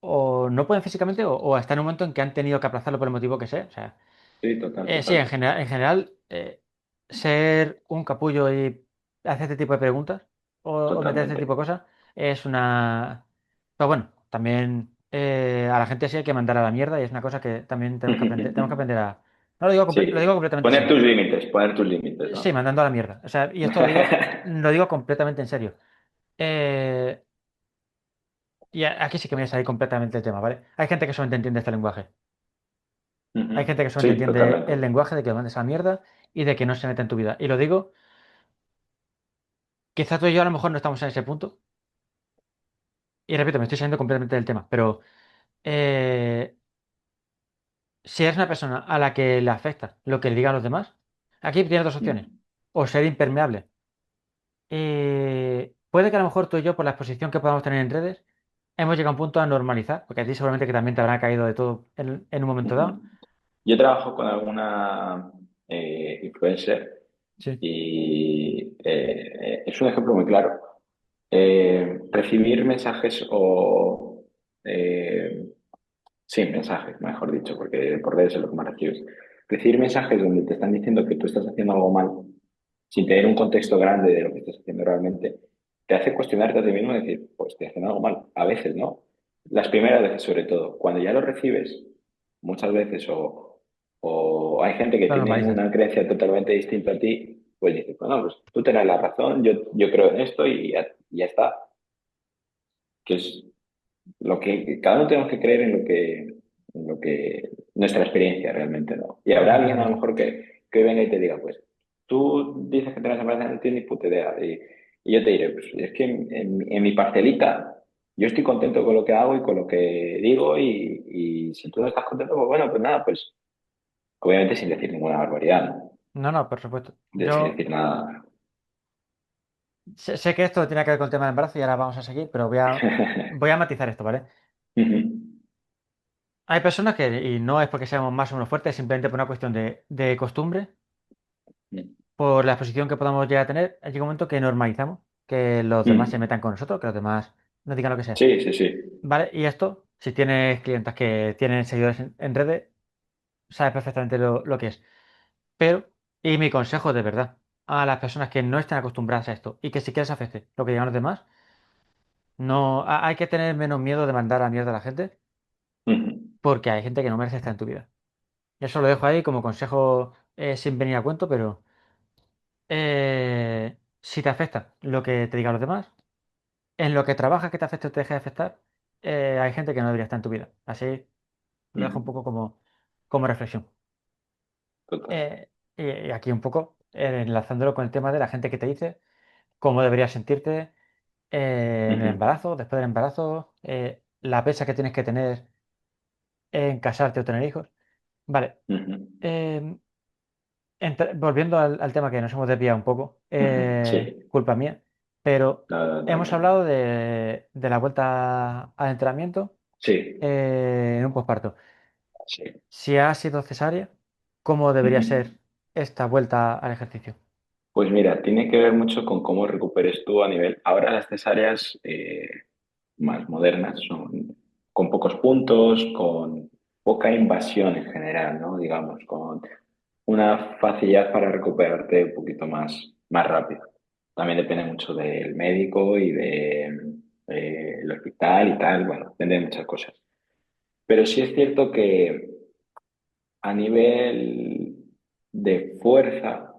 o no pueden físicamente o hasta en un momento en que han tenido que aplazarlo por el motivo que sea. O sea, Sí, total, sí, total. en general, ser un capullo y hacer este tipo de preguntas o meter este Totalmente. tipo de cosas es una... Pero bueno, también a la gente sí hay que mandar a la mierda y es una cosa que también tenemos que aprender a... No lo digo, lo digo Sí, completamente en serio. poner tus límites, Sí, ¿no? mandando a la mierda. O sea, y esto lo digo completamente en serio. Eh, y aquí sí que me voy a salir completamente del tema, ¿vale? Hay gente que solamente entiende este lenguaje. Hay gente que Ujú. solamente Sí, entiende totalmente. el lenguaje de que mandes a la mierda y de que no se meta en tu vida. Y lo digo, quizá tú y yo a lo mejor no estamos en ese punto. Y repito, me estoy saliendo completamente del tema. Pero eh, si eres una persona a la que le afecta lo que le digan los demás, aquí tienes dos opciones. Mm. O ser impermeable. Puede que a lo mejor tú y yo, por la exposición que podamos tener en redes, hemos llegado a un punto a normalizar, porque a ti seguramente que también te habrá caído de todo en un momento dado. Ujú. Yo trabajo con alguna influencer Sí. y es un ejemplo muy claro. Recibir mensajes o... eh, sí, mensajes, mejor dicho, porque por redes es lo que más recibes. Recibir mensajes donde te están diciendo que tú estás haciendo algo mal, sin tener un contexto grande de lo que estás haciendo realmente, te hace cuestionarte a ti mismo y decir, pues estoy haciendo algo mal. A veces, ¿no? Las primeras veces, sobre todo. Cuando ya lo recibes, muchas veces, o hay gente que Lo tiene normalizas. una creencia totalmente distinta a ti, pues dices, bueno, pues tú tienes la razón, yo creo en esto y ya está. Que es lo que cada uno tenemos que creer en lo que nuestra experiencia realmente, ¿no? Y habrá alguien a lo Completamente. mejor que venga y te diga, pues, tú dices que te vas a embarazar, no tienes ni puta idea. Y yo te diré, pues, es que en mi parcelita yo estoy contento con lo que hago y con lo que digo y si tú no estás contento, pues bueno, pues nada, pues obviamente sin decir ninguna barbaridad, ¿no? No, no, por supuesto. Sin Yo decir nada. sé que esto tiene que ver con el tema del embarazo y ahora vamos a seguir, pero voy a matizar esto, ¿vale? Hay personas que, y no es porque seamos más o menos fuertes, simplemente por una cuestión de costumbre, por la exposición que podamos llegar a tener, llega un momento que normalizamos que los demás se metan con nosotros, que los demás nos digan lo que sea. Sí, sí, sí. ¿Vale? Y esto, si tienes clientas que tienen seguidores en redes, sabes perfectamente lo que es. Pero, y mi consejo de verdad, a las personas que no estén acostumbradas a esto y que si quieres afecte lo que digan los demás, no, hay que tener menos miedo de mandar a mierda a la gente, porque hay gente que no merece estar en tu vida. Eso lo dejo ahí como consejo sin venir a cuento, pero si te afecta lo que te digan los demás, en lo que trabajas que te afecte o te deje de afectar, hay gente que no debería estar en tu vida. Así lo dejo un poco como reflexión. Total. Y aquí un poco enlazándolo con el tema de la gente que te dice cómo deberías sentirte en el embarazo, después del embarazo, la pesa que tienes que tener en casarte o tener hijos. Vale. em, volviendo al tema que nos hemos desviado un poco, Sí, culpa mía, pero nada, hemos totalmente. hablado de la vuelta al entrenamiento Sí, en un posparto. sí. Si ha sido cesárea, ¿cómo debería Ujú. ser esta vuelta al ejercicio? Pues mira, tiene que ver mucho con cómo recuperes tú a nivel. Ahora las cesáreas más modernas son con pocos puntos, con poca invasión en general, ¿no? Digamos, con una facilidad para recuperarte un poquito más rápido. También depende mucho del médico y de el hospital y tal, bueno, depende de muchas cosas. Pero sí es cierto que a nivel de fuerza,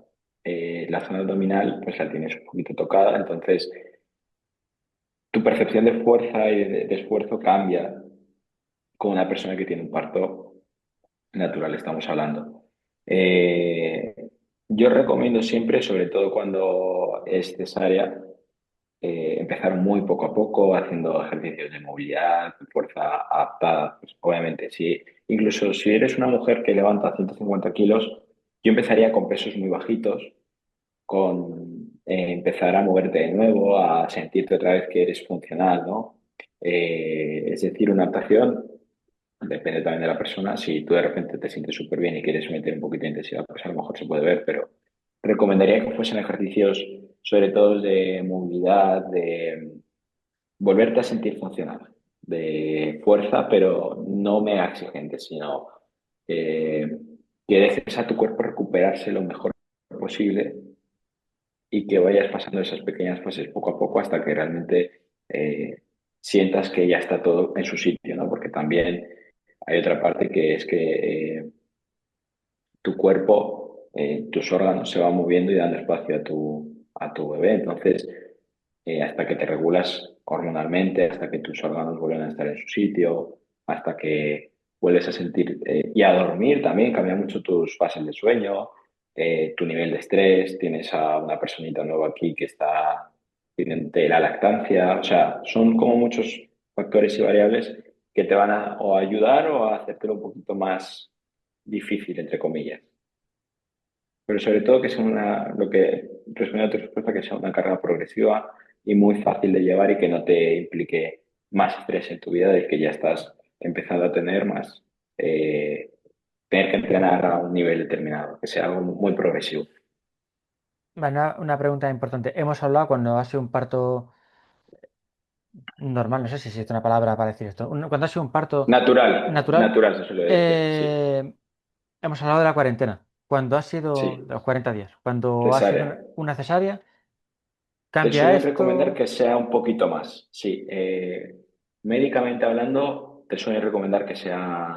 la zona abdominal pues la tienes un poquito tocada, entonces tu percepción de fuerza y de esfuerzo cambia con una persona que tiene un parto natural, estamos hablando. Eh, yo recomiendo siempre, sobre todo cuando es cesárea, empezar muy poco a poco, haciendo ejercicios de movilidad, fuerza adaptada. Pues, obviamente, incluso si eres una mujer que levanta 150 kilos, yo empezaría con pesos muy bajitos, con empezar a moverte de nuevo, a sentirte otra vez que eres funcional, ¿no? Es decir, una adaptación depende también de la persona. Si tú de repente te sientes súper bien y quieres meter un poquito de intensidad, pues a lo mejor se puede ver, pero recomendaría que fuesen ejercicios sobre todo de movilidad, de volverte a sentir funcional, de fuerza, pero no mega exigente, sino eh, que dejes a tu cuerpo recuperarse lo mejor posible y que vayas pasando esas pequeñas fases poco a poco hasta que realmente sientas que ya está todo en su sitio, ¿no? Porque también hay otra parte que es que tu cuerpo, tus órganos se van moviendo y dando espacio a tu bebé. Entonces, hasta que te regulas hormonalmente, hasta que tus órganos vuelven a estar en su sitio, hasta que vuelves a sentir y a dormir también, cambia mucho tus fases de sueño, tu nivel de estrés, tienes a una personita nueva aquí que está de la lactancia, o sea, son como muchos factores y variables que te van a o a ayudar o a hacértelo un poquito más difícil, entre comillas. Pero sobre todo que sea lo que responde a tu respuesta, que sea una carga progresiva y muy fácil de llevar y que no te implique más estrés en tu vida del que ya estás empezando a tener más, tener que entrenar a un nivel determinado, que sea algo muy progresivo. Vale, una pregunta importante. Hemos hablado cuando ha sido un parto normal, no sé si existe una palabra para decir esto. Cuando ha sido un parto natural, Natural se suele decir, sí, eh, hemos hablado de la cuarentena. Cuando ha sido sí, de los 40 días, cuando ha sido cesárea. una cesárea, Te cambia suelen recomendar esto. que sea un poquito más, sí. Médicamente hablando, te suelen recomendar que sea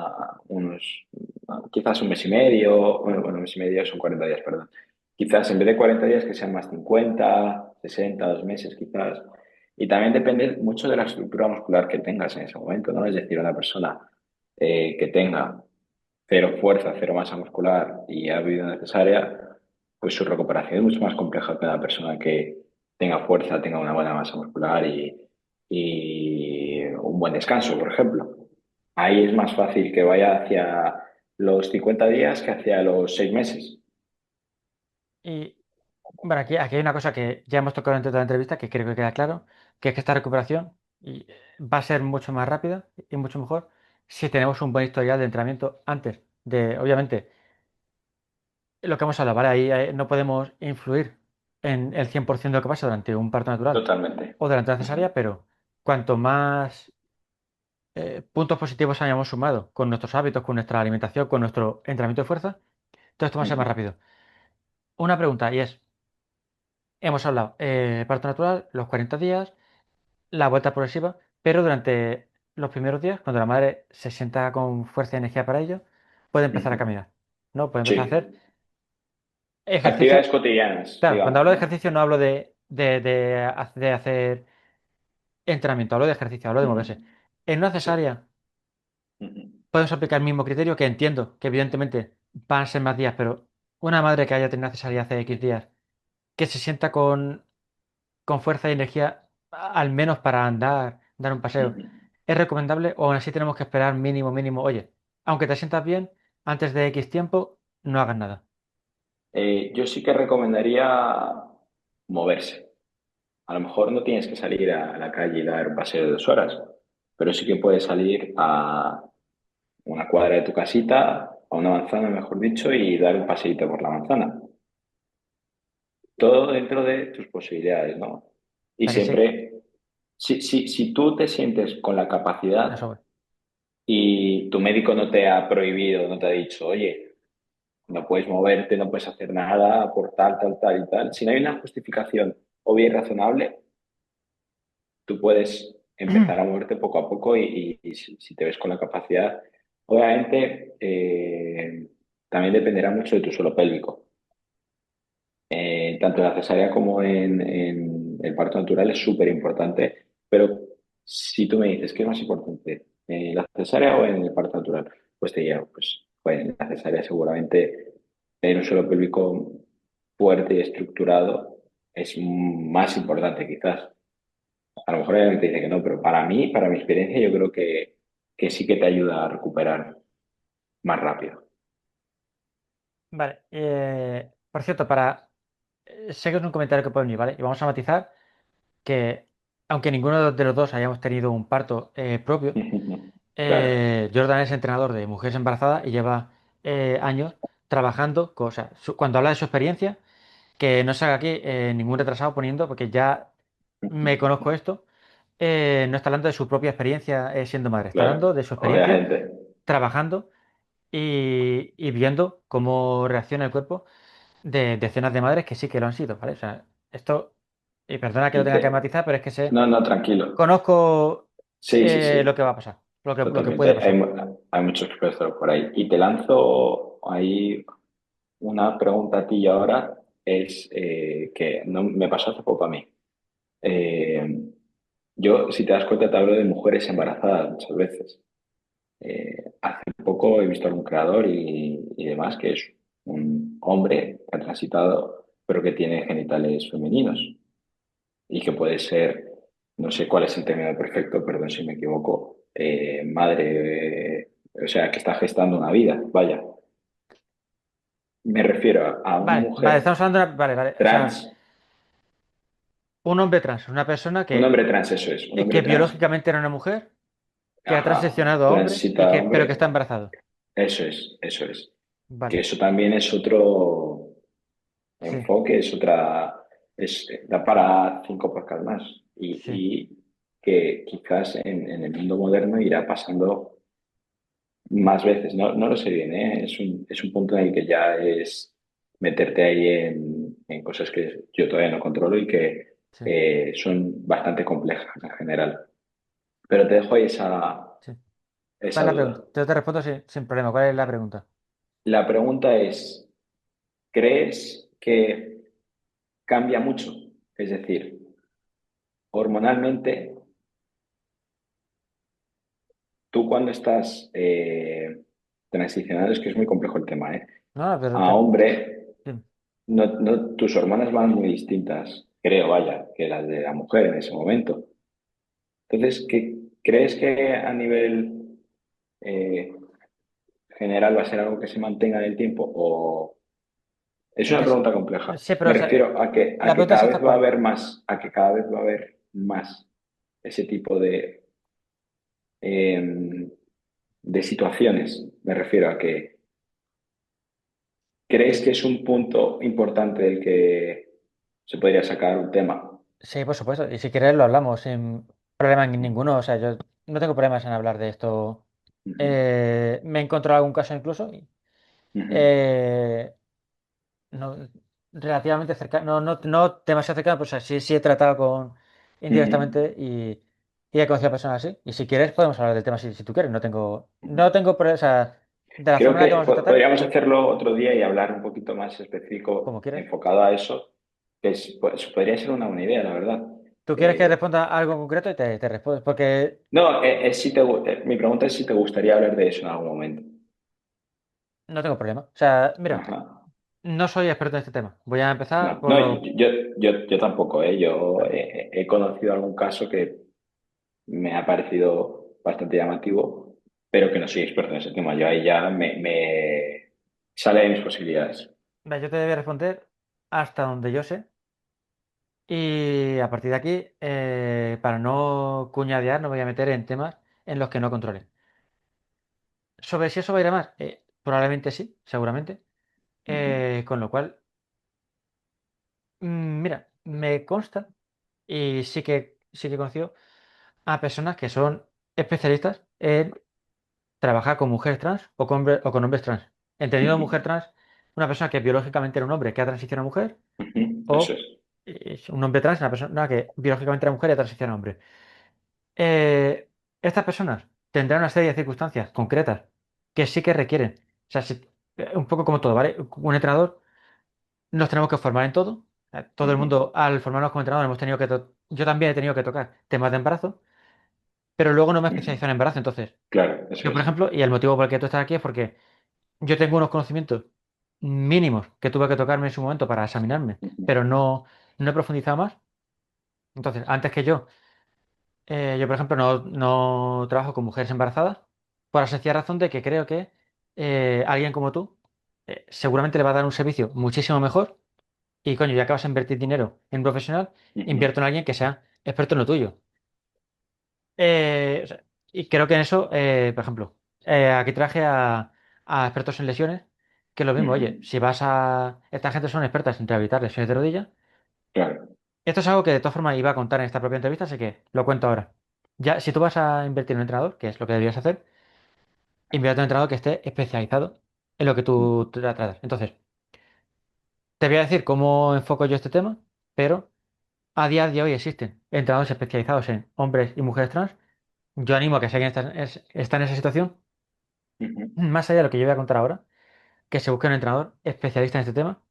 unos, quizás un mes y medio, bueno, un mes y medio son 40 días, perdón. Quizás en vez de 40 días que sean más 50, 60, 2 meses quizás. Y también depende mucho de la estructura muscular que tengas en ese momento, ¿no? Es decir, una persona que tenga cero fuerza, cero masa muscular y ha vivido necesaria, pues su recuperación es mucho más compleja que una persona que tenga fuerza, tenga una buena masa muscular y un buen descanso, por ejemplo. Ahí es más fácil que vaya hacia los 50 días que hacia los 6 meses. Y bueno, aquí hay una cosa que ya hemos tocado durante toda la entrevista, que creo que queda claro, que es que esta recuperación va a ser mucho más rápida y mucho mejor si tenemos un buen historial de entrenamiento antes de, obviamente, lo que hemos hablado, ¿vale? Ahí no podemos influir en el 100% de lo que pasa durante un parto natural Totalmente. o durante la Ujú, cesárea, pero cuanto más puntos positivos hayamos sumado con nuestros hábitos, con nuestra alimentación, con nuestro entrenamiento de fuerza, todo esto va a ser más ujú, rápido. Una pregunta y es, hemos hablado, parto natural, los 40 días, la vuelta progresiva, pero durante los primeros días, cuando la madre se sienta con fuerza y energía para ello, puede empezar a ujú. caminar, ¿no? Puede empezar a Sí. hacer ejercicio. Actividades cotidianas, Claro, cuando digamos, hablo de ¿no? ejercicio no hablo de hacer entrenamiento, hablo de ejercicio, hablo de Ujú. moverse. En una Sí. cesárea Ujú, podemos aplicar el mismo criterio que entiendo que evidentemente van a ser más días, pero una madre que haya tenido una cesárea hace X días, que se sienta con fuerza y energía, al menos para andar, dar un paseo, ujú. ¿es recomendable o aún así tenemos que esperar mínimo, oye, aunque te sientas bien, antes de X tiempo, no hagas nada? Yo sí que recomendaría moverse. A lo mejor no tienes que salir a la calle y dar un paseo de 2 horas, pero sí que puedes salir a una cuadra de tu casita, a una manzana, mejor dicho, y dar un paseíto por la manzana. Todo dentro de tus posibilidades, ¿no? Y ¿A que sí? siempre, si tú te sientes con la capacidad Eso voy. y tu médico no te ha prohibido, no te ha dicho, oye, no puedes moverte, no puedes hacer nada por tal, tal, tal y tal. Si no hay una justificación obvia y razonable, tú puedes empezar a moverte poco a poco y si te ves con la capacidad, obviamente también dependerá mucho de tu suelo pélvico. Tanto en la cesárea como en el parto natural es súper importante, pero si tú me dices, ¿qué es más importante? ¿La cesárea o en el parto natural? Pues te diría, pues en la cesárea seguramente tener un suelo pélvico fuerte y estructurado es más importante quizás. A lo mejor hay alguien que te dice que no, pero para mí, para mi experiencia, yo creo que sí que te ayuda a recuperar más rápido. Vale. Por cierto, sé que es un comentario que puede venir, ¿vale? Y vamos a matizar que, aunque ninguno de los dos hayamos tenido un parto propio, Claro. Jordan es entrenador de mujeres embarazadas y lleva años trabajando, cuando habla de su experiencia, que no se haga aquí ningún retrasado poniendo, porque ya me conozco esto, no está hablando de su propia experiencia siendo madre, está Claro, hablando de su experiencia obviamente. trabajando y viendo cómo reacciona el cuerpo de decenas de madres que sí que lo han sido, ¿vale? O sea, esto, y perdona que lo Y tenga que te... matizar, pero es que No, no, tranquilo. conozco Sí, sí, lo que sí, va a pasar, lo que puede totalmente. pasar. Hay muchos expertos por ahí. Y te lanzo ahí una pregunta a ti y ahora, es que no, me pasó hace poco a mí. Eh, yo, si te das cuenta, te hablo de mujeres embarazadas muchas veces. Hace poco he visto a un creador y demás que es un hombre que ha transitado, pero que tiene genitales femeninos y que puede ser, no sé cuál es el término perfecto, perdón si me equivoco, madre, o sea, que está gestando una vida, vaya. Me refiero a una Vale, vale, mujer estamos hablando de vale, vale, o sea, trans, un hombre trans, una persona un hombre trans, eso es, un que hombre trans, biológicamente era una mujer, que ha ajá, transicionado a hombre transita pero que hombre, está embarazado. eso es, eso es. Que Vale, eso también es otro sí, enfoque, es otra, da para 5 podcasts más sí, y que quizás en el mundo moderno irá pasando más veces, no, no lo sé bien, ¿eh? Es un punto en el que ya es meterte ahí en cosas que yo todavía no controlo y que sí. son bastante complejas en general. Pero te dejo ahí esa, Sí. ¿Cuál esa es la pregunta? duda. Yo te respondo sin problema. ¿Cuál es la pregunta? La pregunta es, ¿crees que cambia mucho? Es decir, hormonalmente, tú cuando estás transicionando, es que es muy complejo el tema, ¿eh? No, no, pero A hombre, sí, tus hormonas van muy distintas, creo, vaya, que las de la mujer en ese momento. Entonces, ¿crees que a nivel eh, general va a ser algo que se mantenga en el tiempo? ¿O es es una que pregunta compleja? sí, pero Me o sea, refiero a la que pregunta es cada esta vez va a cuál. haber más, a que cada vez va a haber más ese tipo eh, de situaciones. Me refiero a que ¿crees que es un punto importante del que se podría sacar un tema? Sí, por supuesto. Y si quieres lo hablamos sin problema ninguno. O sea, yo no tengo problemas en hablar de esto. Ujú, Me he encontrado algún caso incluso. ujú, eh, no, relativamente cercano, no demasiado cercano, pero o sea, sí he tratado con ujú, indirectamente y he conocido a personas así. Y si quieres podemos hablar del tema si tú quieres. O sea, de la Creo forma en la que que vamos a tratar, podríamos hacerlo otro día y hablar un poquito más como específico, quieras. enfocado a eso, que pues, podría ser una buena idea, la verdad. ¿Tú quieres que Eh, responda algo en concreto y te respondes? Porque no, mi pregunta es si te gustaría hablar de eso en algún momento. no tengo problema. O sea, mira, Ajá. no soy experto en este tema. Voy a empezar No, no, por... yo tampoco, ¿eh? Yo Vale. he conocido algún caso que me ha parecido bastante llamativo, pero que no soy experto en ese tema. Yo ahí ya me sale de mis posibilidades. Vale, yo te voy a responder hasta donde yo sé. Y a partir de aquí, para no cuñadear, no me voy a meter en temas en los que no controle. Sobre si eso va a ir a más, probablemente sí, seguramente. Ujú, Con lo cual, mira, me consta y sí que he conocido a personas que son especialistas en trabajar con mujeres trans o con hombres trans. Entendido ujú, mujer trans, una persona que biológicamente era un hombre que ha transicionado a mujer, eso o es. es un hombre trans, una persona que biológicamente era mujer y ha transicionado a hombre. Eh, Estas personas tendrán una serie de circunstancias concretas que sí que requieren. O sea, un poco como todo, ¿vale? Un entrenador nos tenemos que formar en todo. Todo el Ujú, mundo, al formarnos como entrenador, hemos tenido que... Yo también he tenido que tocar temas de embarazo, pero luego no me he ujú. especializado en embarazo. Entonces, Claro, eso yo, por es. ejemplo, y el motivo por el que tú estás aquí es porque yo tengo unos conocimientos mínimos que tuve que tocarme en su momento para examinarme, Ujú, pero no he profundizado más. Entonces, antes que yo, por ejemplo, no trabajo con mujeres embarazadas por la sencilla razón de que creo que alguien como tú seguramente le va a dar un servicio muchísimo mejor y, coño, ya que vas a invertir dinero en un profesional, ujú, invierto en alguien que sea experto en lo tuyo. O sea, y creo que en eso, por ejemplo, aquí traje a expertos en lesiones, que es lo mismo, ujú. oye, si vas a... Esta gente son expertas en rehabilitar lesiones de rodilla. Claro. Esto es algo que de todas formas iba a contar en esta propia entrevista, así que lo cuento ahora. Ya, si tú vas a invertir en un entrenador, que es lo que deberías hacer, invierte en un entrenador que esté especializado en lo que tú tratas. Entonces, te voy a decir cómo enfoco yo este tema, pero a día de hoy existen entrenadores especializados en hombres y mujeres trans. Yo animo a que si alguien está en esa situación, Ujú, más allá de lo que yo voy a contar ahora, que se busque un entrenador especialista en este tema,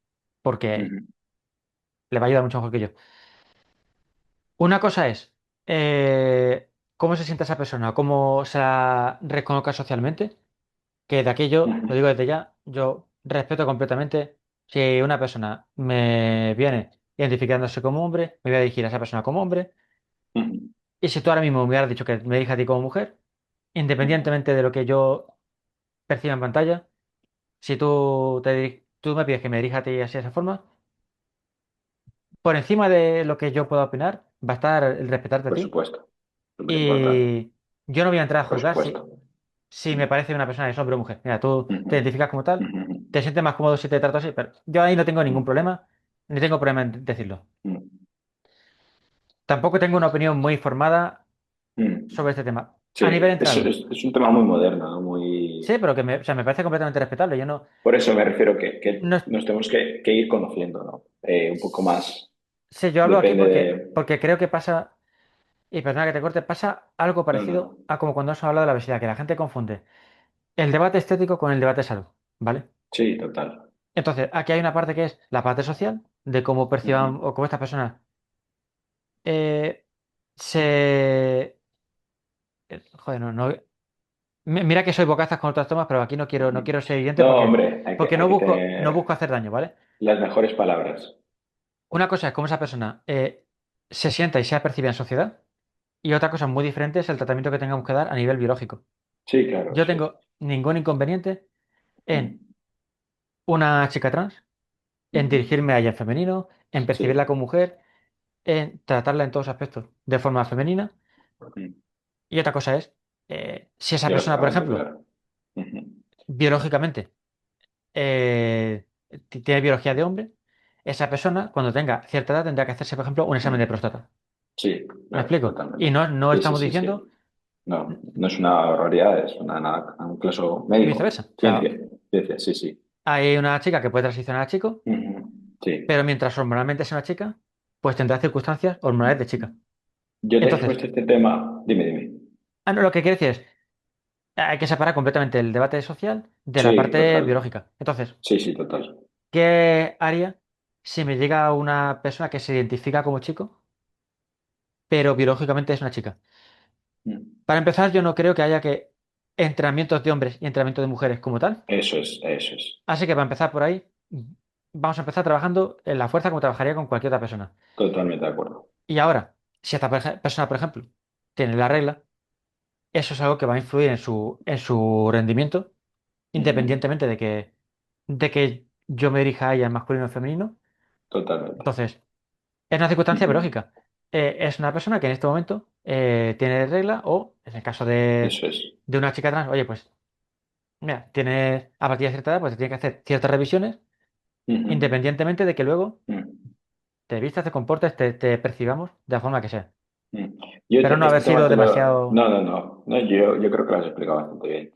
porque ujú, le va a ayudar mucho mejor que yo. Una cosa es cómo se siente esa persona, cómo se la reconozca socialmente, que de aquello, lo ujú, digo desde ya, yo respeto completamente si una persona me viene identificándose como hombre, me voy a dirigir a esa persona como hombre, ujú, y si tú ahora mismo me hubieras dicho que me dirija a ti como mujer, ujú. independientemente de lo que yo perciba en pantalla, si tú me pides que me dirija a ti así de esa forma, por encima de lo que yo pueda opinar, va a estar el respetarte a Por ti. supuesto. Súper importante. Y yo no voy a entrar a Por juzgar supuesto. si me parece una persona que es hombre o mujer. Mira, tú Ujú, te identificas como tal, ujú, te sientes más cómodo si te trato así, pero yo ahí no tengo ningún ujú, problema, ni tengo problema en decirlo. ujú, Tampoco tengo una opinión muy formada ujú. sobre este tema. Sí, A nivel es, entrenador, es un tema muy moderno, ¿no? Muy... sí, pero o sea, me parece completamente respetable. Yo no, Por eso me refiero que no nos tenemos que ir conociendo, ¿no? Un poco más. sé, yo hablo aquí Depende de... porque creo que pasa, y perdona que te corte, pasa algo No, parecido no. a como cuando se habla de la obesidad, que la gente confunde el debate estético con el debate de salud, ¿vale? Sí, total. Entonces, aquí hay una parte que es la parte social, de cómo perciban Ujú, o cómo estas personas eh, se... Joder, mira que soy bocazas con otras tomas, pero aquí no ujú. quiero ser evidente No, porque, hombre, porque hay que no busco tener hacer daño, ¿vale? las mejores palabras. Una cosa es cómo esa persona se sienta y sea percibida en sociedad, y otra cosa muy diferente es el tratamiento que tengamos que dar a nivel biológico. Sí, claro, Yo sí. tengo ningún inconveniente Ujú, en una chica trans, en ujú. dirigirme a ella en femenino, en percibirla Sí, como mujer, en tratarla en todos aspectos de forma femenina. ujú. Y otra cosa es, si esa persona, por Biológicamente, ejemplo, claro. Ujú, biológicamente tiene biología de hombre, esa persona, cuando tenga cierta edad, tendrá que hacerse, por ejemplo, un examen de ujú. próstata. Sí, ¿Me claro, explico? Y totalmente. no Sí, sí, estamos sí, diciendo sí. No, no es una barbaridad, es una, nada, un caso y médico. viceversa. O sea, Ciencia, ciencia, sí, sí. hay una chica que puede transicionar a chico, Ujú, sí. pero mientras hormonalmente sea una chica, pues tendrá circunstancias hormonales de chica. Yo Entonces, después de este tema, dime, dime. no, lo que quiero decir es, hay que separar completamente el debate social de la Sí, parte total. biológica. Entonces, Sí, sí, total. ¿qué haría si me llega una persona que se identifica como chico, pero biológicamente es una chica? Mm. Para empezar, yo no creo que haya que entrenamientos de hombres y entrenamientos de mujeres como tal. Eso es, eso es. Así que para empezar por ahí, vamos a empezar trabajando en la fuerza como trabajaría con cualquier otra persona. Totalmente de acuerdo. Y ahora, si esta persona, por ejemplo, tiene la regla, eso es algo que va a influir en su rendimiento, Ujú, independientemente de que yo me dirija a ella en masculino o femenino. totalmente. Entonces, es una circunstancia Ujú, biológica. Es una persona que en este momento tiene regla o, en el caso eso es. de una chica trans, oye, pues, mira, tiene a partir de cierta edad, pues te tiene que hacer ciertas revisiones, Ujú, independientemente de que luego mm, te vistas, te comportes, te percibamos de la forma que sea. mm. Yo Pero no haber este tema sido te lo... demasiado... No, no, no. No, yo creo que lo has explicado bastante bien.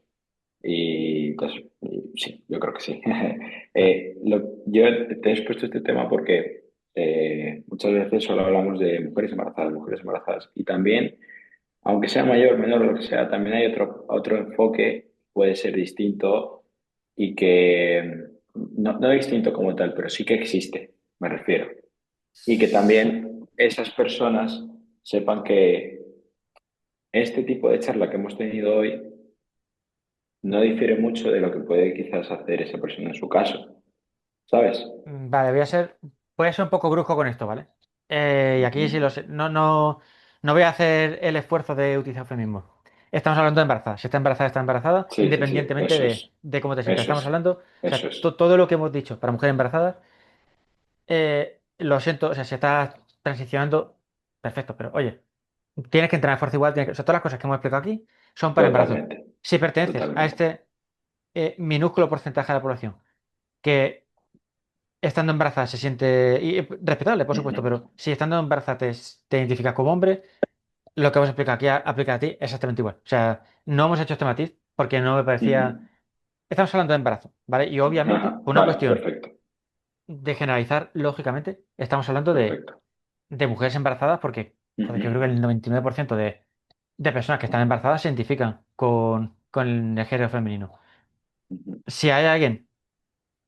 Y entonces, sí, yo creo que sí. Claro. Yo te he expuesto este tema porque muchas veces solo hablamos de mujeres embarazadas. Y también, aunque sea mayor, menor, lo que sea, también hay otro enfoque, puede ser distinto y que, no distinto como tal, pero sí que existe, me refiero. Y que Sí. también esas personas sepan que este tipo de charla que hemos tenido hoy no difiere mucho de lo que puede quizás hacer esa persona en su caso, ¿sabes? Vale, voy a ser un poco brusco con esto, ¿vale? Y aquí sí Ujú. lo sé. No voy a hacer el esfuerzo de utilizar eufemismo. Estamos hablando de embarazada. Si está embarazada, Sí, sí, sí, independientemente de cómo te sientas. eso Estamos es, hablando, o eso sea, es. todo lo que hemos dicho para mujer embarazada, lo siento, o sea, si estás transicionando, perfecto, pero oye, tienes que entrenar fuerza igual, o sea, todas las cosas que hemos explicado aquí son para embarazo. Totalmente, Si perteneces a totalmente. este minúsculo porcentaje de la población que estando embarazada se siente y, respetable, por supuesto, Ujú, pero si estando embarazada te identificas como hombre, lo que vamos a explicar aquí aplica a ti exactamente igual. O sea, no hemos hecho este matiz porque no me parecía. ujú. Estamos hablando de embarazo, ¿vale? Y obviamente, Ajá, por una vale, cuestión perfecto, de generalizar, lógicamente, estamos hablando perfecto. de mujeres embarazadas porque, joder, yo creo que Ujú, el 99% de personas que están embarazadas se identifican con el género femenino. ujú, Si hay alguien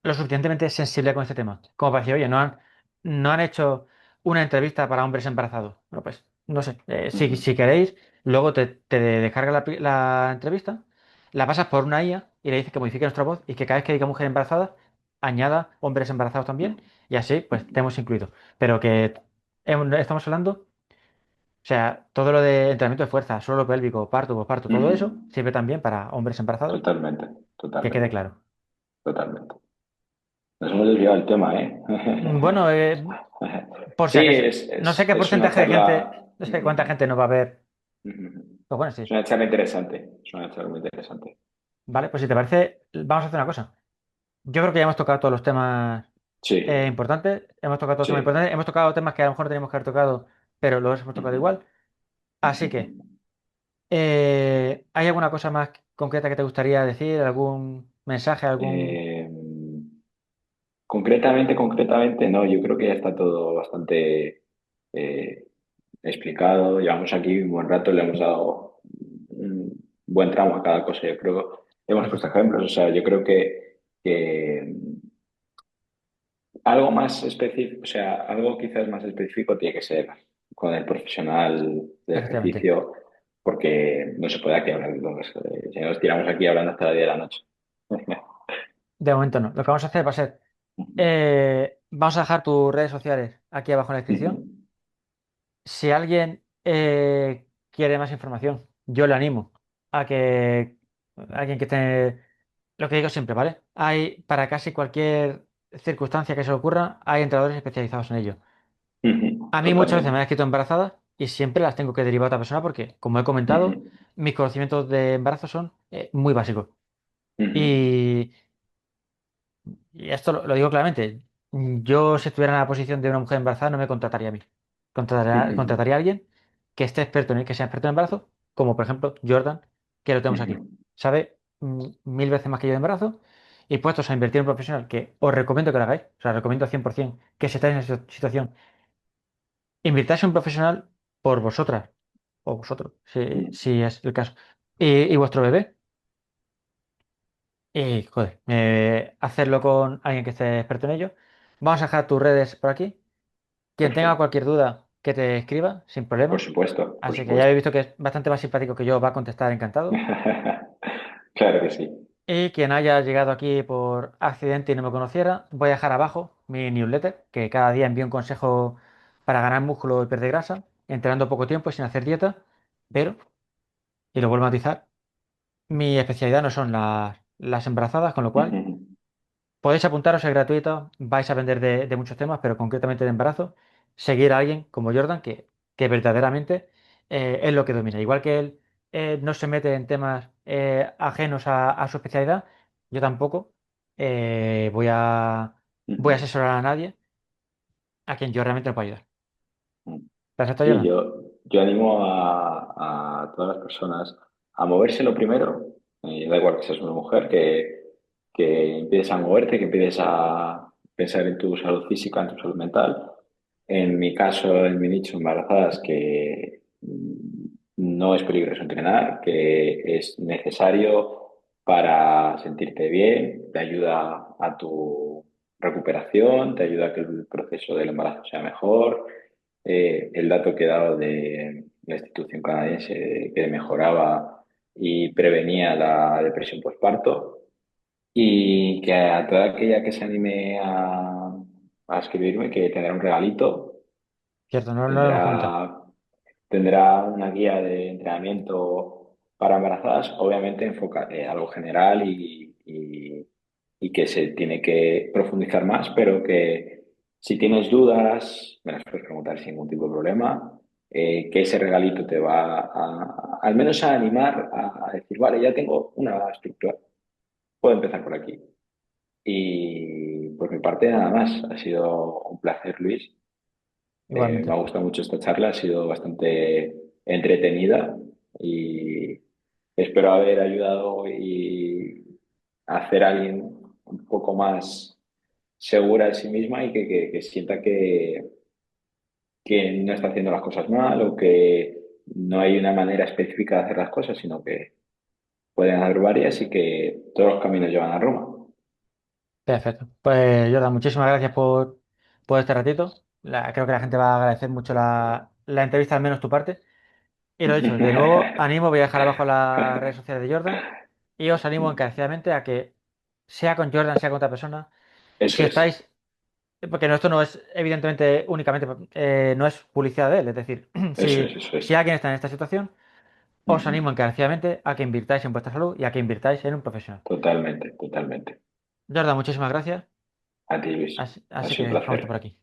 lo suficientemente sensible con este tema. Como para decir, oye, no han hecho una entrevista para hombres embarazados. Bueno, pues, no sé. ujú, Si queréis, luego te descarga la entrevista, la pasas por una IA y le dices que modifique nuestra voz y que cada vez que diga mujer embarazada, añada hombres embarazados también y así, pues, te ujú, hemos incluido. Pero que estamos hablando, o sea, todo lo de entrenamiento de fuerza, suelo pélvico, parto, posparto, todo ujú. eso sirve también para hombres embarazados, Totalmente, que quede totalmente, claro. totalmente. Nos hemos desviado el tema, ¿eh? Bueno, por si Sí, acaso, no sé qué es una porcentaje de gente, charla. no sé cuánta Ujú, gente nos va a ver. ujú. Pues bueno, Es sí. una charla interesante, es una charla muy interesante. Vale, pues si te parece, vamos a hacer una cosa. Yo creo que ya hemos tocado todos los temas Sí, importantes, hemos tocado todos los temas sí. importantes, hemos tocado temas que a lo mejor no teníamos que haber tocado, pero los hemos tocado Ujú, igual. Así ujú. que, ¿hay alguna cosa más concreta que te gustaría decir? ¿Algún mensaje? ¿Algún...? Eh, concretamente, no, yo creo que ya está todo bastante eh, explicado. Llevamos aquí un buen rato, le hemos dado un buen tramo a cada cosa. Yo creo que hemos puesto Perfecto. ejemplos. O sea, yo creo que algo más específico, o sea, algo quizás más específico tiene que ser con el profesional del Efectivamente. ejercicio, porque no se puede aquí hablar de todo eso. Si nos tiramos aquí hablando hasta la 10 de la noche. De momento no. Lo que vamos a hacer va a ser, vamos a dejar tus redes sociales aquí abajo en la descripción. Si alguien quiere más información, yo le animo a que alguien que esté, lo que digo siempre, ¿vale? Hay para casi cualquier circunstancia que se le ocurra, hay entrenadores especializados en ello. A mí muchas veces me Totalmente. han escrito embarazadas y siempre las tengo que derivar a otra persona porque, como he comentado, Ujú, mis conocimientos de embarazo son muy básicos. ujú, Y, y esto lo digo claramente. Yo, si estuviera en la posición de una mujer embarazada, no me contrataría a mí. ujú, Contrataría a alguien que esté experto en que sea experto en embarazo, como por ejemplo Jordan, que lo tenemos aquí. ujú, Sabe mil veces más que yo de embarazo y puestos a invertir en un profesional que os recomiendo que lo hagáis. O sea, recomiendo 100% que si estáis en esa situación, invirtáis en un profesional por vosotras o vosotros, ujú. si es el caso. Y vuestro bebé. Y, joder, hacerlo con alguien que esté experto en ello. Vamos a dejar tus redes por aquí. Quien tenga Perfecto. cualquier duda, que te escriba, sin Por problema. supuesto, por Así que ya he supuesto. visto que es bastante más simpático que yo, va a contestar encantado. Claro que sí. Y quien haya llegado aquí por accidente y no me conociera, voy a dejar abajo mi newsletter, que cada día envío un consejo para ganar músculo y perder grasa, entrenando poco tiempo y sin hacer dieta. Pero, y lo vuelvo a matizar, mi especialidad no son las embarazadas, con lo cual Ujú, podéis apuntaros, es gratuito, vais a aprender de muchos temas, pero concretamente de embarazo, seguir a alguien como Jordan que verdaderamente es lo que domina. Igual que él no se mete en temas ajenos a su especialidad, yo tampoco voy a ujú, asesorar a nadie a quien yo realmente no puedo ayudar. ujú. Perfecto, Sí, Jordan. yo animo a todas las personas a moverse lo primero. da igual que seas una mujer, que empieces a moverte, que empieces a pensar en tu salud física, en tu salud mental. En mi caso, en mi nicho, embarazadas, que no es peligroso entrenar, que es necesario para sentirte bien, te ayuda a tu recuperación, te ayuda a que el proceso del embarazo sea mejor. El dato que he dado de la institución canadiense que mejoraba y prevenía la depresión postparto y que a toda aquella que se anime a escribirme que tendrá un regalito, Cierto, no, no lo hemos comentado. tendrá, tendrá una guía de entrenamiento para embarazadas, obviamente enfocada algo general y que se tiene que profundizar más, pero que si tienes dudas, me las puedes preguntar sin ningún tipo de problema, que ese regalito te va al menos a animar a decir, vale, ya tengo una estructura, puedo empezar por aquí. Y por mi parte nada más, ha sido un placer, Luis. Me Igualmente. ha gustado mucho esta charla, ha sido bastante entretenida y espero haber ayudado y hacer a alguien un poco más segura de sí misma y que sienta que no está haciendo las cosas mal o que no hay una manera específica de hacer las cosas, sino que pueden haber varias y que todos los caminos llevan a Roma. Perfecto. Pues Jordan, muchísimas gracias por este ratito. Creo que la gente va a agradecer mucho la entrevista, al menos tu parte. Y lo dicho, de nuevo, animo, voy a dejar abajo las redes sociales de Jordan y os animo encarecidamente a que, sea con Jordan, sea con otra persona, si Eso es, estáis, porque esto no es evidentemente únicamente, no es publicidad de él, es decir, eso es, si, eso si es. alguien está en esta situación, os animo encarecidamente a que invirtáis en vuestra salud y a que invirtáis en un profesional. Totalmente, totalmente. Jordan, muchísimas gracias. A ti, Luis. Así Ha así que sido un dejamos esto por placer. aquí.